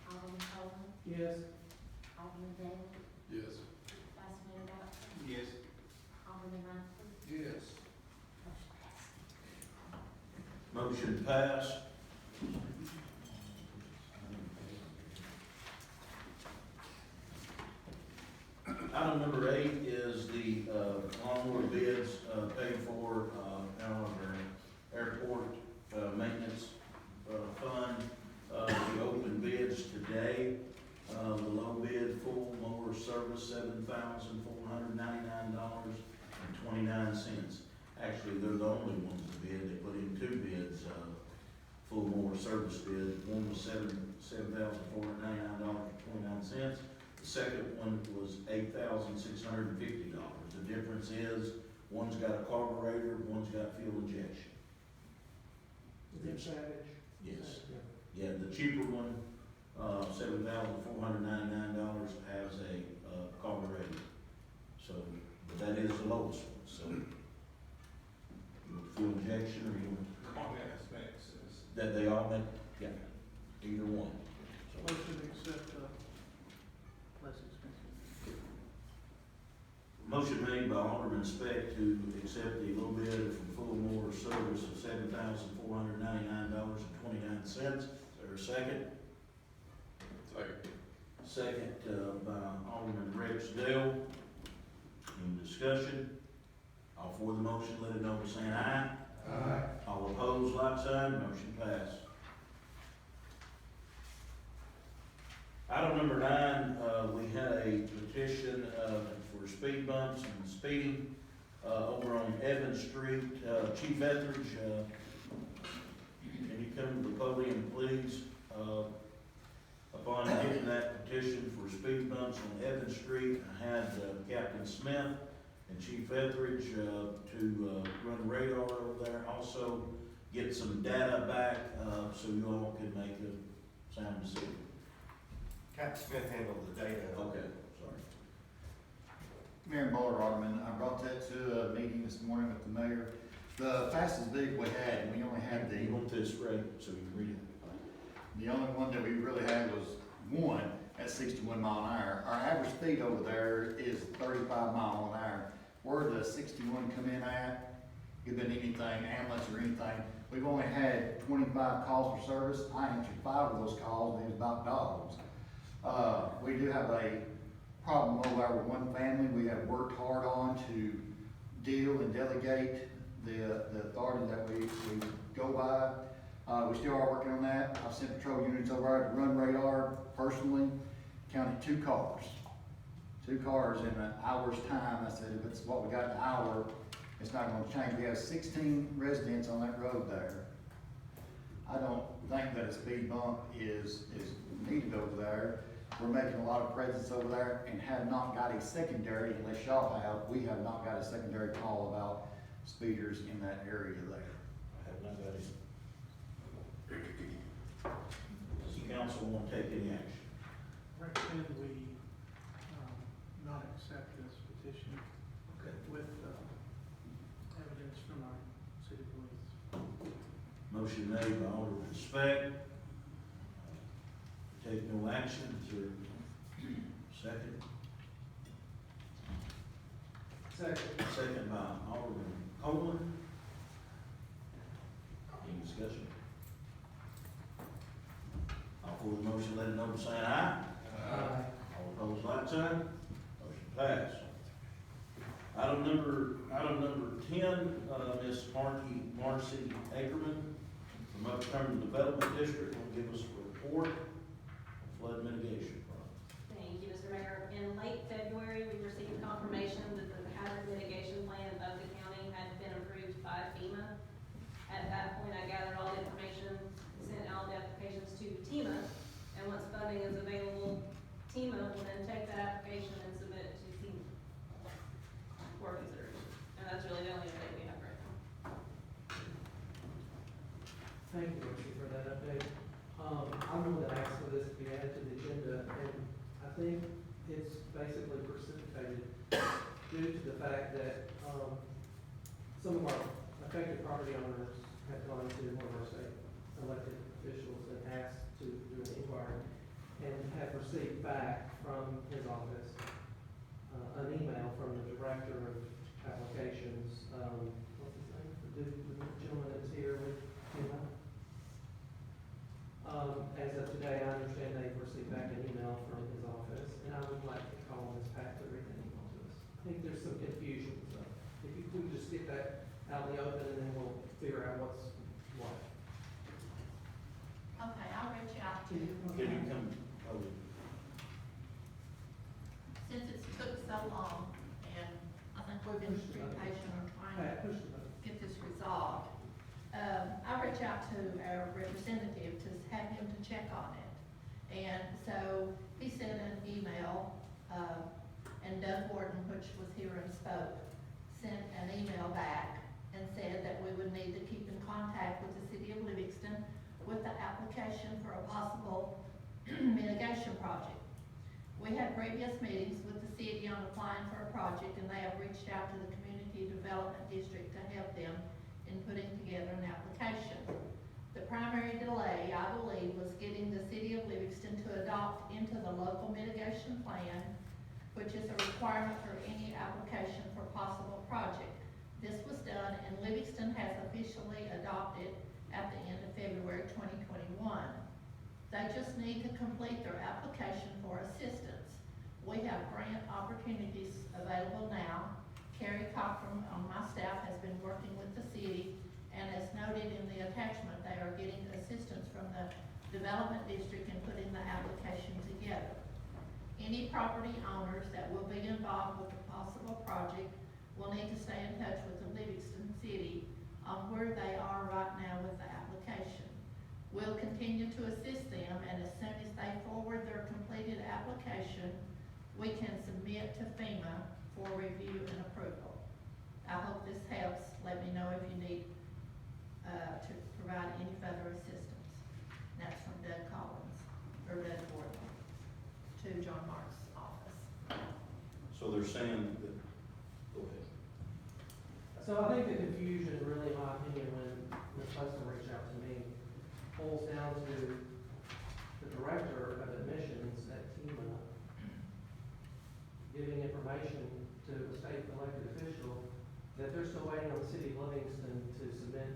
Alderman Coleman, Yes. Alderman Taylor, Yes. Vice Mayor Dotson, Yes. Alderman Magley, Yes. motion passed. Motion passed. Item number 8 is the lawnmower bids paid for out of our airport maintenance fund. We opened bids today. The low bid full mower service, $7,499.29. Actually, they're the only ones that bid. They put in 2 bids, full mower service bid. One was $7,499.29. The second one was $8,650. The difference is, one's got a carburetor, one's got fuel injection. Is it Savage? Yes. Yeah, the cheaper one, $7,499 has a carburetor. So, but that is the lowest one, so. You want fuel injection or you want, All the aspects is. that they all make, yeah, either one. So, Motion to accept, less expensive. motion made by Alderman Speck to accept the low bid from Full Mower Service of $7,499.29. Is there a second? Second. Second, by Alderman Rex Dale. Any discussion? All for the motion, let it know by saying aye. Aye. All opposed, like sign, motion passed. Item number 9, we had a petition, for speed bumps and speeding, over on Evans Street. Chief Etheridge, can you come to the podium, please? Upon getting that petition for speed bumps on Evans Street, I had Captain Smith and Chief Etheridge to run radar over there. Also get some data back so you all can make a sound decision. Captain Smith handled the data. Okay, sorry. Mayor and Board, Alderman, I brought that to a meeting this morning with the mayor. The fastest vehicle we had, and we only had You want this right so you can read it? the only one that we really had was one at 61 mile an hour. Our average speed over there is 35 mile an hour. Where the 61 come in at, could have been anything, ambulance or anything. We've only had 25 calls for service. I answered 5 of those calls, and it was about dogs. We do have a problem over there with one family we have worked hard on to deal and delegate the authority that we go by. We still are working on that. I've sent patrol units over there to run radar personally, counted 2 cars. 2 cars in an hour's time. I said, if it's what we got in an hour, it's not gonna change. We have 16 residents on that road there. I don't think that a speed bump is needed over there. We're making a lot of presence over there and have not got a secondary, unless y'all have, we have not got a secondary call about speeders in that area there. I have not got it. Does the council want to take any action? Recommend we, not accept this petition Okay. with, evidence from our city police. Motion made by Alderman Speck. Take no action. Is there second? Second. Second by Alderman Coleman. Any discussion? All for the motion, let it know by saying aye. Aye. All opposed, like sign. Motion passed. Item number 10, Ms. Marcy Ackerman from Uptown Development District will give us a report on flood mitigation project. Thank you, Mr. Mayor. In late February, we received confirmation that the hazard mitigation plan of the county had been approved by FEMA. At that point, I gathered all the information, sent all the applications to FEMA, and once funding is available, FEMA will then take that application and submit it to FEMA for consideration. And that's really the only update we have right now. Thank you, Richie, for that update. I'm the one that asked for this to be added to the agenda, and I think it's basically precipitated due to the fact that, some of our affected property owners have gone to one of our state elected officials and asked to do an inquiry, and have received back from his office, an email from the director of applications, what's his name? The gentleman that's here with him. As of today, I understand they've received back an email from his office, and I would like to call Ms. Pat to read that email to us. I think there's some confusion, so if you could just get that out in the open, and then we'll figure out what's what. Okay, I'll reach out to, Can you come, oh, since it's took so long, and I think we've been pretty patient on trying to Pat, push the button. get this resolved. I reached out to our representative to have him to check on it. And so he sent an email, and Doug Warden, which was here and spoke, sent an email back and said that we would need to keep in contact with the city of Livingston with the application for a possible mitigation project. We had previous meetings with the city on applying for a project, and they have reached out to the Community Development District to help them in putting together an application. The primary delay, I believe, was getting the city of Livingston to adopt into the local mitigation plan, which is a requirement for any application for possible project. This was done, and Livingston has officially adopted at the end of February 2021. They just need to complete their application for assistance. We have grant opportunities available now. Carrie Cochran on my staff has been working with the city, and as noted in the attachment, they are getting assistance from the Development District in putting the application together. Any property owners that will be involved with the possible project will need to stay in touch with the Livingston City on where they are right now with the application. We'll continue to assist them, and as soon as they forward their completed application, we can submit to FEMA for review and approval. I hope this helps. Let me know if you need to provide any further assistance. That's from Doug Collins, or Doug Gordon, to John Mark's office. so they're saying that, go ahead. So I think the confusion, really, in my opinion, when Ms. Hudson reached out to me, boils down to the director of admissions at FEMA giving information to a state elected official that they're still waiting on the city of Livingston to submit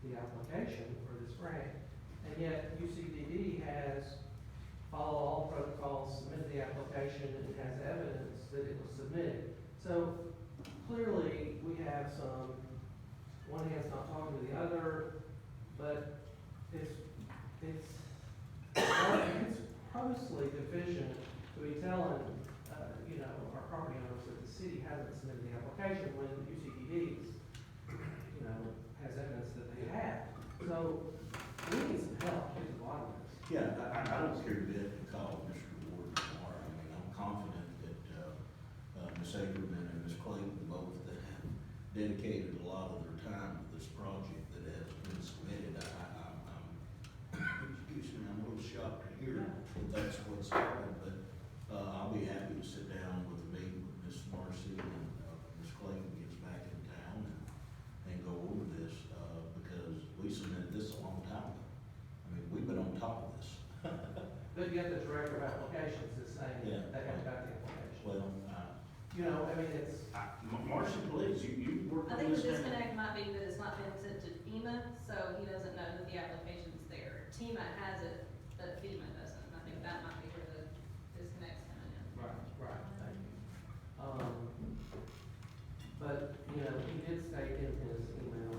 the application for this grant. And yet UCDD has followed all protocols, submitted the application, and has evidence that it was submitted. So clearly, we have some, one hand's not talking to the other, but it's grossly deficient to be telling, our property owners that the city hasn't submitted the application when UCDD, has evidence that they have. So we need some help to the bottom of this. Yeah, I don't care a bit to call Mr. Ward tomorrow. I mean, I'm confident that, Ms. Ackerman and Ms. Clayton both that have dedicated a lot of their time to this project that has been submitted. Excuse me, I'm a little shocked to hear that that's what's happened, but, I'll be happy to sit down with Ms. Marcy and, Ms. Clayton gets back in town and go over this, because we submitted this a long time ago. I mean, we've been on top of this. But yet the director of applications is saying Yeah. they haven't got the application. Well, It's, Marcy, please, you work I on think the this thing. disconnect might be that it's not been sent to FEMA, so he doesn't know that the application's there. TEMA has it, but FEMA doesn't, and I think that might be where the disconnect's coming in. right, thank you. But, he did state in his email,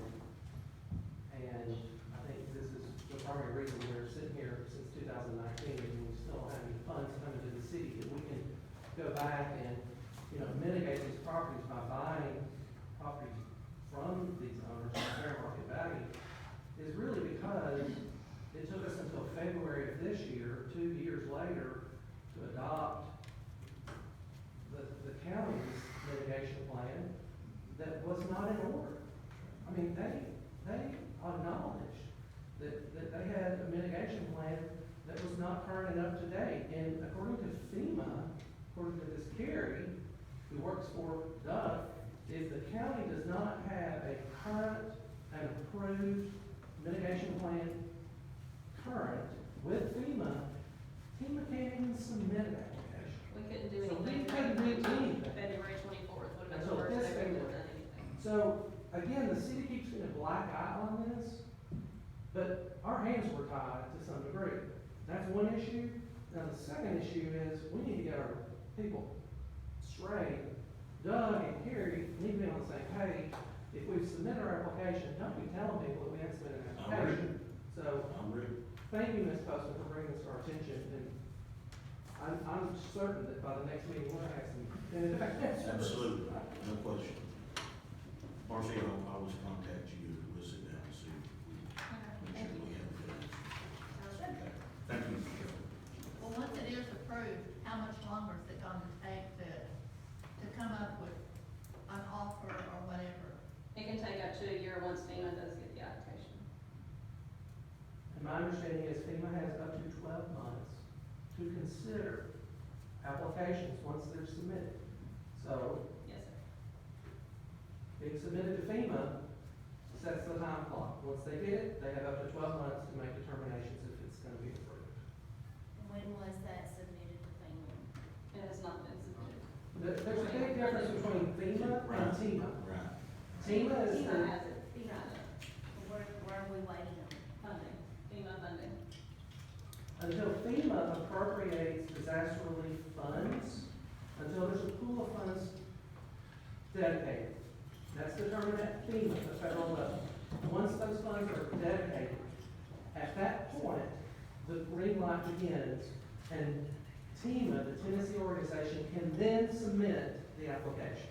and I think this is the primary reason we're sitting here since 2019, and we still have any funds coming to the city, that we can go back and, mitigate these properties by buying they acknowledged that they had a mitigation plan that was not current and up to date. And according to FEMA, according to this Carrie, who works for Duff, if the county does not have a current and approved mitigation plan current with FEMA, FEMA can't even submit an application. We couldn't do So we anything. couldn't do anything. February 24th would have been the Until first this day we would February. have done anything. So, again, the city keeps getting a black eye on this, but our hands were tied to some degree. That's one issue. Now, the second issue is, we need to get our people straight. Doug and Carrie need to be on the same page. If we submit our application, don't be telling people that we haven't submitted an application. So, I'm ready. thank you, Ms. Postman, for bringing this to our attention, and I'm certain that by the next meeting, we'll have some definitive answers. Absolutely, no question. Marcy, I'll always contact you, we'll sit down and see, make sure we have a good answer. Okay. Thank you. Well, once it is approved, how much longer is it gonna take to come up with an offer or whatever? It can take up to a year once FEMA does get the application. And my understanding is FEMA has up to 12 months to consider applications once they're submitted. So, Yes, sir. being submitted to FEMA sets the time clock. Once they get it, they have up to 12 months to make determinations if it's gonna be approved. When was that submitted to FEMA? It has not been submitted. There's a big difference between FEMA and TEMA. Right. TEMA is FEMA the, has it. FEMA has it. Where are we waiting on? Funding. FEMA funding. until FEMA appropriates disaster relief funds, until there's a pool of funds dedicated. That's determined at FEMA, the federal level. Once those funds are dedicated, at that point, the green light begins, and TEMA, the Tennessee organization, can then submit the application.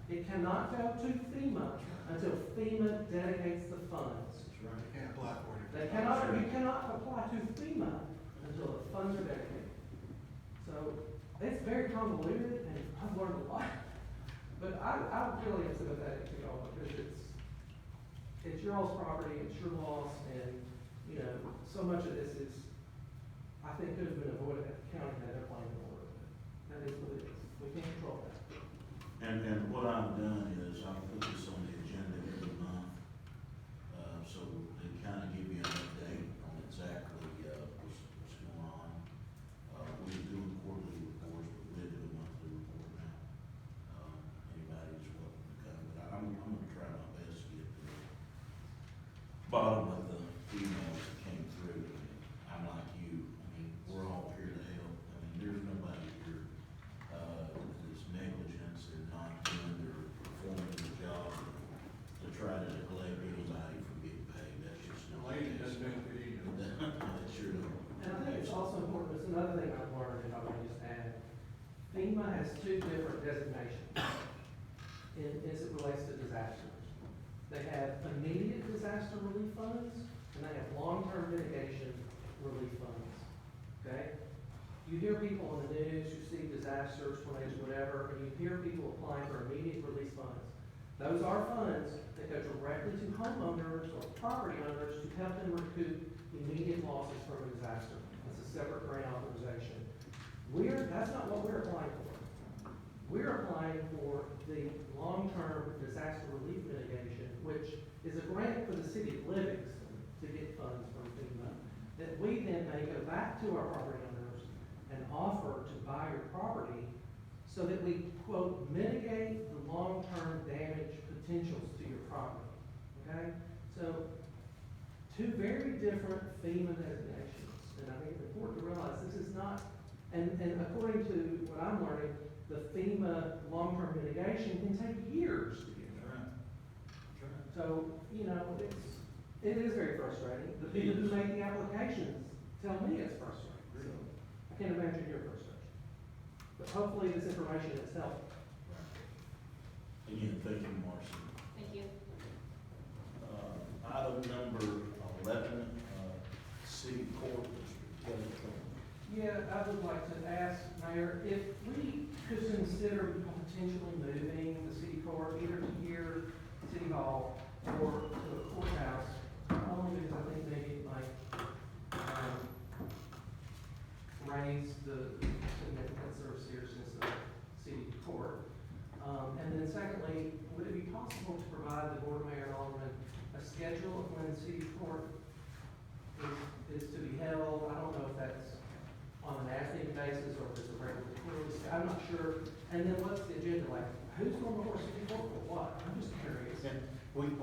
It cannot go to FEMA until FEMA dedicates the funds. That's right. They can't apply for it. You cannot apply to FEMA until the funds are dedicated. So, it's very convoluted, and I've learned a lot. But I really am sympathetic to y'all, because it's your all's property, it's your loss, and, you know, so much of this is, I think, could have been avoided if the county had their plan in order. That is what it is. We can't control that. And what I've done is I've put this on the agenda every month, so to kind of give you an update on exactly, what's going on. We do quarterly reports, but we do a monthly report now. Anybody's welcome to come, but I'm gonna try my best to get to the bottom of the emails that came through. I'm like you, I mean, we're all here to help. I mean, there's nobody here, that's negligence and not doing their, performing their job to try to neglect anybody from getting paid. That's just The not. lady doesn't do it for you. That sure don't. And I think it's also important, it's another thing I've learned, if I can just add. FEMA has two different designations as it relates to disasters. They have immediate disaster relief funds, and they have long-term mitigation relief funds, okay? You hear people on the news, you see disasters, tornadoes, whatever, and you hear people applying for immediate relief funds. Those are funds that go directly to homeowners or property owners to help them recoup immediate losses from a disaster. That's a separate grant authorization. That's not what we're applying for. We're applying for the long-term disaster relief mitigation, which is a grant for the city of Livingston to get funds from FEMA, that we then may go back to our property owners and offer to buy your property so that we, quote, mitigate the long-term damage potentials to your property, okay? So, two very different FEMA designations, and I think it's important to realize this is not, and according to what I'm learning, the FEMA long-term mitigation can take years to get That's done. right. That's right. So, you know, it is very frustrating. The people who make the applications tell me it's frustrating, so I can't imagine your frustration. But hopefully this information has helped. Right. Again, thank you, Marcy. Thank you. Item number 11, city court, Mr. Kelly. Yeah, I would like to ask, Mayor, if we could consider potentially moving the city court either to here, City Hall, or to the courthouse when city court is to be held? I don't know if that's on an as-needed basis or if it's a regular quarterly, I'm not sure. And then what's the agenda like? Who's going before city court for what? I'm just curious. Yeah, we can,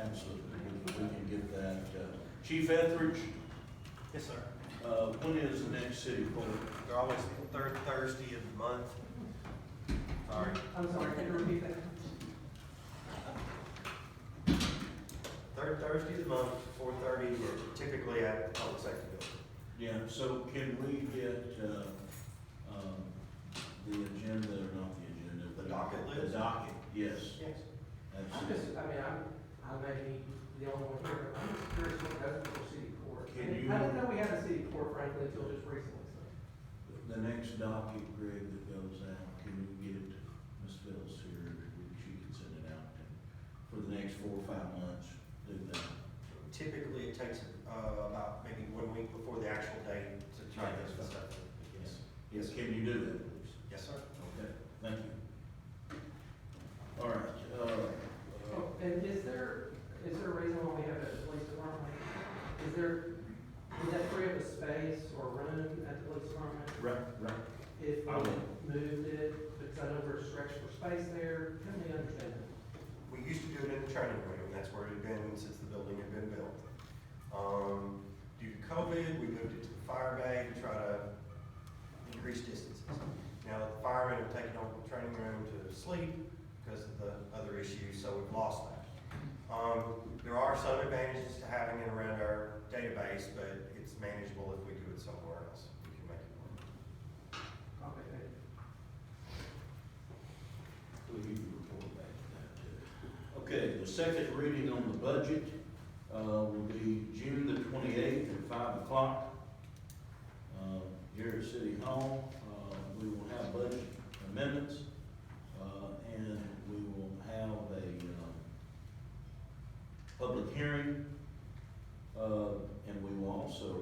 absolutely, we can get that. Chief Etheridge, Yes, sir. when is the next city court? They're always the third Thursday of the month. Sorry. I'm sorry, can you repeat that? Third Thursday of the month, 4:30, typically at the public safety building. Yeah, so can we get, the agenda, or not the agenda? The docket list? The docket, yes. Yes. I'm Absolutely. just, I may be the only one here, but I'm just curious what goes before city court. Can I you- didn't know we had a city court frankly until just recently, so. The next docket, Greg, that goes out, can you get it to Ms. Phillips here, she can send it out, and for the next 4 or 5 months, do that. Typically, it takes about maybe 1 week before the actual date to try to get stuff. Yes. Yes, can you do that, please? Yes, sir. Okay, thank you. All right, Oh, and is there a reason why we have a police department? Would that free up a space or room at the police department? right, If I we will. moved it, because I know we're stretched for space there, help me understand that. We used to do it in the training room, that's where it had been since the building had been built. Due to COVID, we moved it to the fire bay to try to increase distances. Now, the firemen have taken over the training room to sleep because of the other issues, so we've lost that. There are some advantages to having it around our database, but it's manageable if we do it somewhere else. We can make it work. Okay, thank you. We'll give you a report back to that too. Okay, the second reading on the budget, will be June the 28th at 5 o'clock. Here at City Hall, we will have budget amendments, and we will have a, public hearing, and we will also,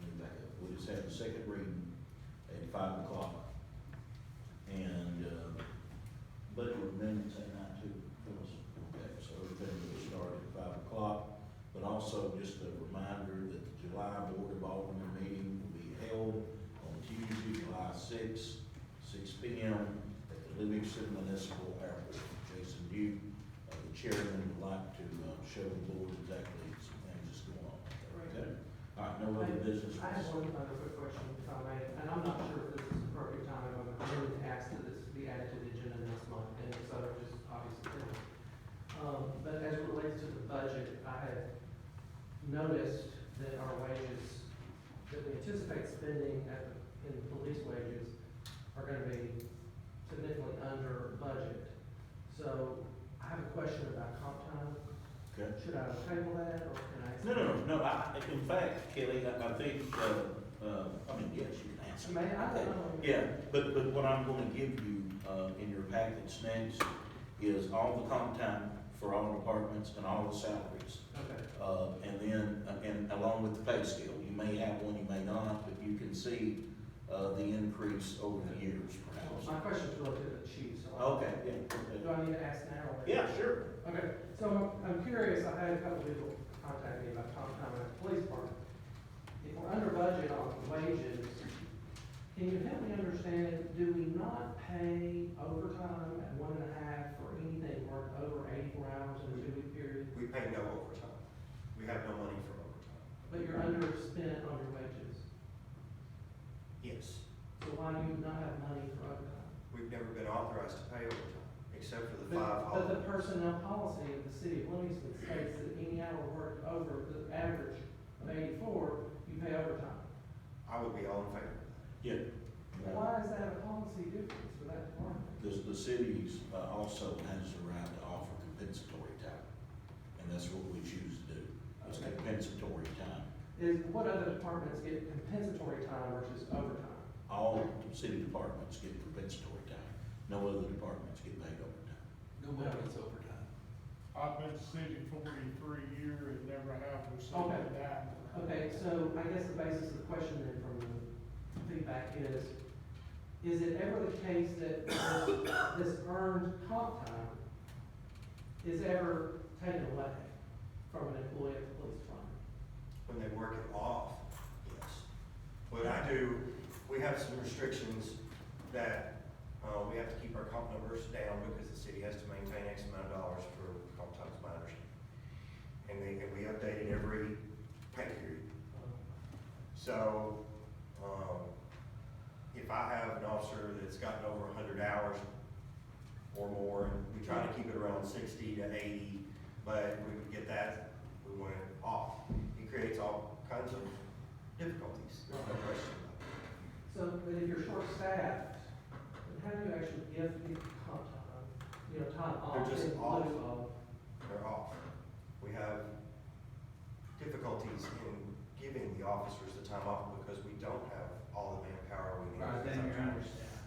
let me back up, we just have the second reading at 5 o'clock. And, budget amendments at night too, Phyllis. Okay, so everything will start at 5 o'clock, but also just a reminder that the July Board of Alderman meeting will be held on Tuesday, July 6th, 6 p.m. at the Livingston Municipal Airport. Jason Duke, the chairman, would like to, show the board exactly some things that's going on. Okay? All right, no other business. I have one other quick question, if I may, and I'm not sure if this is the appropriate time, I'm going to ask that this be added to the agenda next month, and if so, just obviously. But as it relates to the budget, I have noticed that our wages, that we anticipate spending in police wages are gonna be significantly under budget. So I have a question about comp time. Okay. Should I table that, or can I? No, in fact, Kelly, I think, I mean, yes, you can answer. May I? Yeah, but what I'm gonna give you, in your package next is all the comp time for all departments and all the salaries. Okay. And then, and along with the pay scale, you may have one, you may not, but you can see, the increase over the years perhaps. My question's relative to the chief, so. Okay, yeah. Do I need to ask now? Or? Yeah, sure. Okay, so I'm curious, I had a couple people contact me about comp time at the police department. If we're under budget on wages, can you help me understand, do we not pay overtime at 1.5 for anything worked over 84 hours in a 2-week period? We pay no overtime. We have no money for overtime. But you're underspent on your wages, Yes. so why do you not have money for overtime? We've never been authorized to pay overtime, except for the 5 But the holidays. personnel policy of the city of Livingston states that any hour worked over the average of 84, you pay overtime. I would be all in favor of that. Yeah. Why is that a policy difference for that department? The cities, also has the right to offer compensatory time, and that's what we choose to do. It's Okay. compensatory time. What other departments get compensatory time versus overtime? All city departments get compensatory time. No other departments get paid overtime. Nobody gets overtime. I've been city 43 years and never have received Okay. a dime. Okay, so I guess the basis of the question then from the feedback is it ever the case that this earned comp time is ever taken away from an employee at the police department? When they work it off, yes. What I do, we have some restrictions that, we have to keep our comp numbers down because the city has to maintain X amount of dollars for comp time, is my understanding. And we update it every pay period. So, if I have an officer that's gotten over 100 hours or more, and we try to keep it around 60 to 80, but we would get that, we want it off. It creates all kinds of difficulties, there's no question about it. So, but if you're short-staffed, then how do you actually give people comp time, time off? They're just in off. lieu of- They're off. We have difficulties in giving the officers the time off because we don't have all the manpower we need. Right, then you're understaffed.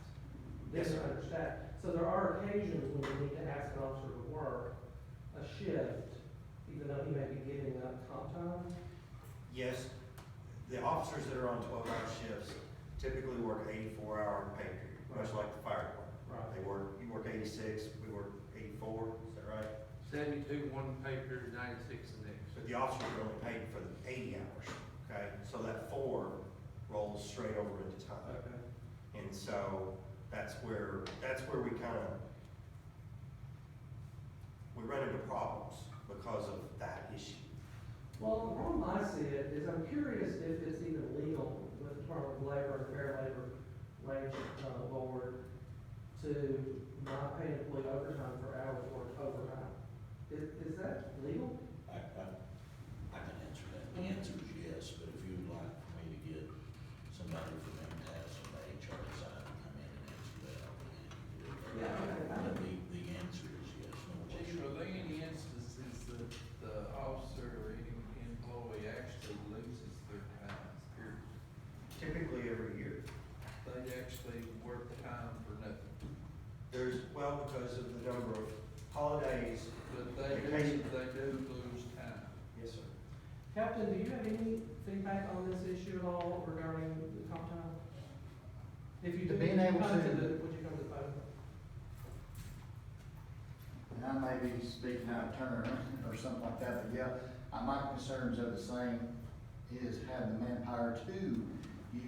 Then Yes, you're sir. understaffed. So there are occasions when you need to ask an officer to work a shift, even though he may be giving up comp time? Yes, the officers that are on 12-hour shifts typically work 84-hour pay period, much like the fire department. Right. You work 86, we work 84, is that right? 72 one pay period, 96 the next. But the officers are only paid for the 80 hours, okay? So that 4 rolls straight over into time. Okay. And so that's where we we run into problems because of that issue. Well, the problem I see it is I'm curious if it's even legal with the Department of Labor and Fair Labor Wage Board to not pay an employee overtime for hours worked overtime. Is that legal? I can answer that. The answer is yes, but if you'd like for me to get somebody from MTS on the HR side to come in and answer that, I'll be happy to do that. Yeah, okay. But the answer is yes, no Chief, question. are there any instances that the officer or any employee actually loses their time, period? Typically every year. They actually work time for nothing? Because of the number of holidays. But they vacation. do lose time. Yes, sir. Captain, do you have any feedback on this issue at all regarding the comp time? If you do, Being would you able come to- would you come to the podium? And I may be speaking out of turn or something like that, but yeah, my concerns are the same, is having the manpower to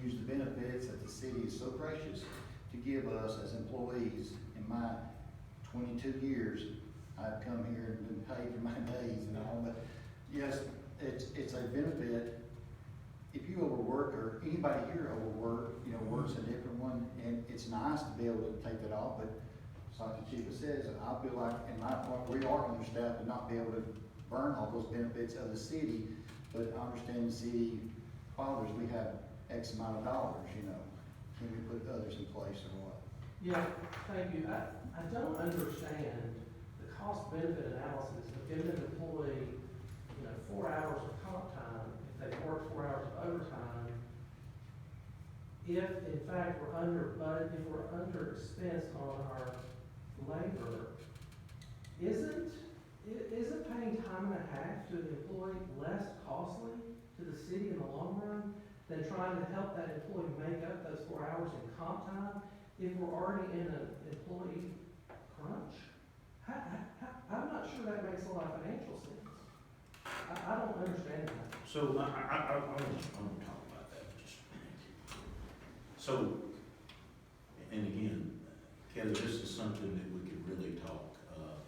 use the benefits that the city is so gracious to give us as employees. In my 22 years, I've come here and been paid for my days and all, but yes, it's a benefit. If you overwork, or anybody here overwork, works a different one, and it's nice to be able to take that off, but like the chief says, I feel like in my point, we are understaffed to not be able to burn all those benefits of the city, but I understand the city fathers, we have X amount of dollars, can we put others in place or what? Yeah, thank you. I don't understand the cost benefit analysis of giving an employee, 4 hours of comp time, if they work 4 hours of overtime, if in fact we're under expense on our labor, isn't paying time and a half to the employee less costly to the city in the long run than trying to help that employee make up those 4 hours in comp time if we're already in an employee crunch? I'm not sure that makes a lot of financial sense. I don't understand that. So I want to talk about that for just a minute. So, and again, Kelly, this is something that we could really talk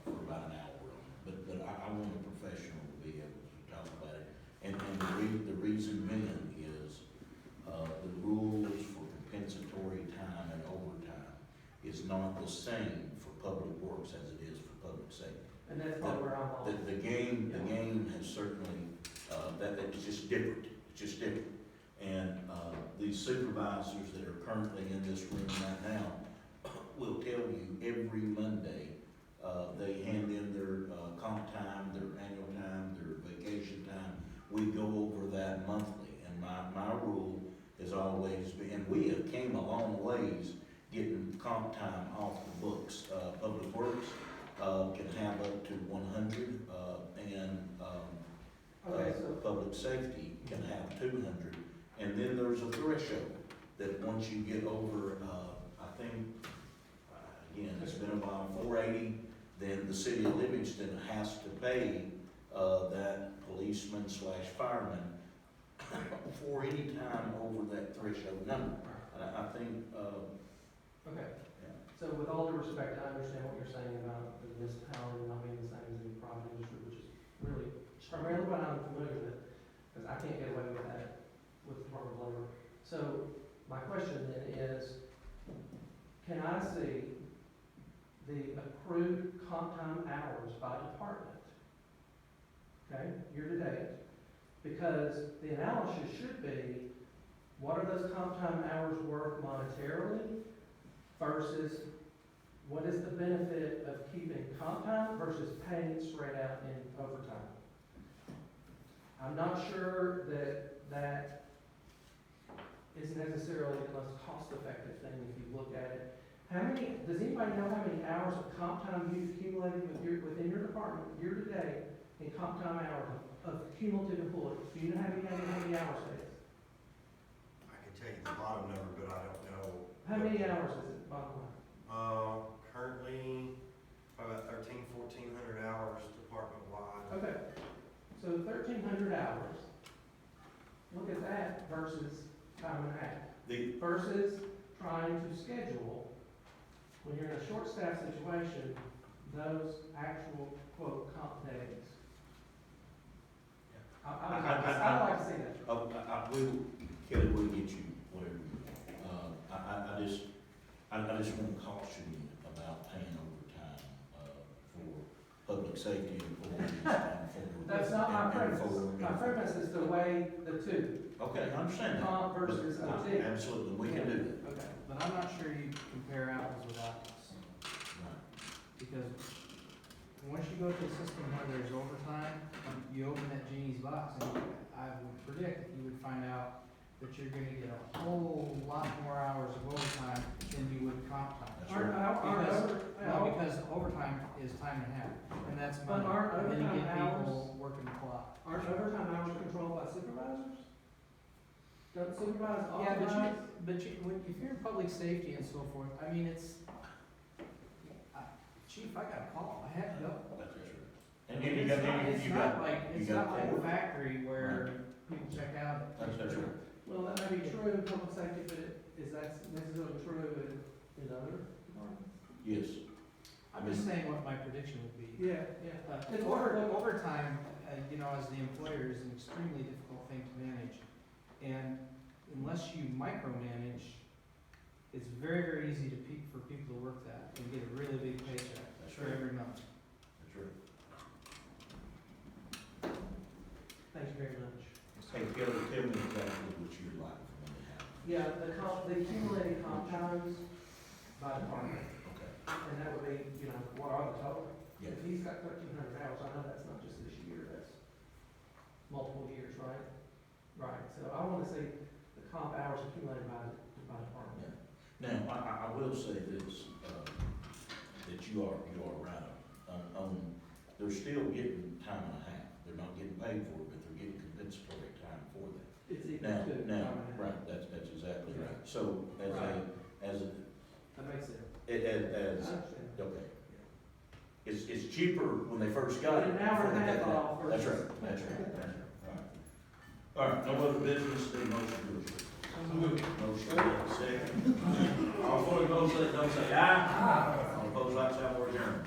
for about an hour on, but I want a professional to be able to talk about it. And the reason being is the rules for compensatory time and overtime is not the same for public works as it is for public safety. And that's not where I'm on. The game has certainly, it's just different, And, these supervisors that are currently in this room right now will tell you every Monday, they hand in their, comp time, their annual time, their vacation time. We go over that monthly, and my rule has always been, we have came a long ways getting comp time off the books. Public Works, can have up to 100, public safety can have 200. And then there's a threshold that once you get over, I think, again, it's been a while, 480, then the city of Livingston has to pay that policeman slash fireman for any time over that threshold number. And I think, Okay, yeah. so with all due respect, I understand what you're saying about the municipality not being the same as the private industry, which is really primarily what I'm familiar with, because I can't get away with that with the Department of Labor. So my question then is, can I see the accrued comp time hours by department? Okay, year to date, because the analysis should be, what are those comp time hours worth monetarily versus what is the benefit of keeping comp time versus paying it spread out in overtime? I'm not sure that that is necessarily the most cost-effective thing if you look at it. Does anybody know how many hours of comp time you've accumulated within your department year to date in comp time hours of cumulative employees? Do you know how many hours it is? I can tell you the bottom number, but I don't know. How many hours is it, bottom line? Currently, about 1,400 hours department-wide. Okay, so 1,300 hours, look at that versus time and a half. Versus trying to schedule, when you're in a short staff situation, those actual quote comp days. I'd like to see that. Kelly, we'll get you whatever. I just want to caution you about paying overtime, for public safety employees and for. That's not my and premise. for- My premise is to weigh the two, Okay, I understand that. comp versus But, OT. absolutely, we can do that. Okay, but I'm not sure you compare apples with apples, Right. because once you go to a system where there's overtime, you open that genie's box, and I would predict that you would find out that you're gonna get a whole lot more hours of overtime than you would comp time. That's right. Because overtime is time and a half, and that's But money. aren't And then you overtime get hours- people working the clock. Aren't overtime hours controlled by supervisors? Don't supervisors Yeah, authorize? if you're in public safety and so forth, I mean, chief, I got a call, I had to go. That's right. And then you got, It's you not got, like, you it's got not like a court. factory where people check out. That's right. Well, that may be true in public safety, but is that necessarily true in other departments? Yes. I'm just saying what my prediction would be. Yeah, It's worth- Overtime, as the employer, is an extremely difficult thing to manage. And unless you micromanage, it's very, very easy for people to work that and get a really big paycheck That's for right. every month. That's right. Thank you very much. Hey, Kelly, tell me exactly what you'd like for me to have. Yeah, the accumulated comp times by department, Okay. and that would be, what are the total? Yeah. If he's got 1,300 hours, I know that's not just this year, that's multiple years, right? Right, so I wanna see the comp hours accumulated by department. Now, I will say this, that you are right on, they're still getting time and a half. They're not getting paid for it, but they're getting compensatory time for that. It's equal Now, to time and a half. right, that's exactly right. So, Right. as That makes sense. I understand. okay. It's cheaper when they first got it. An hour and a half before they off got it. That's versus- right, that's right. All right, no other business, the motion to adjourn. Motion, second. All for the motion, don't say aye. All opposed, like sign, we're adjourned.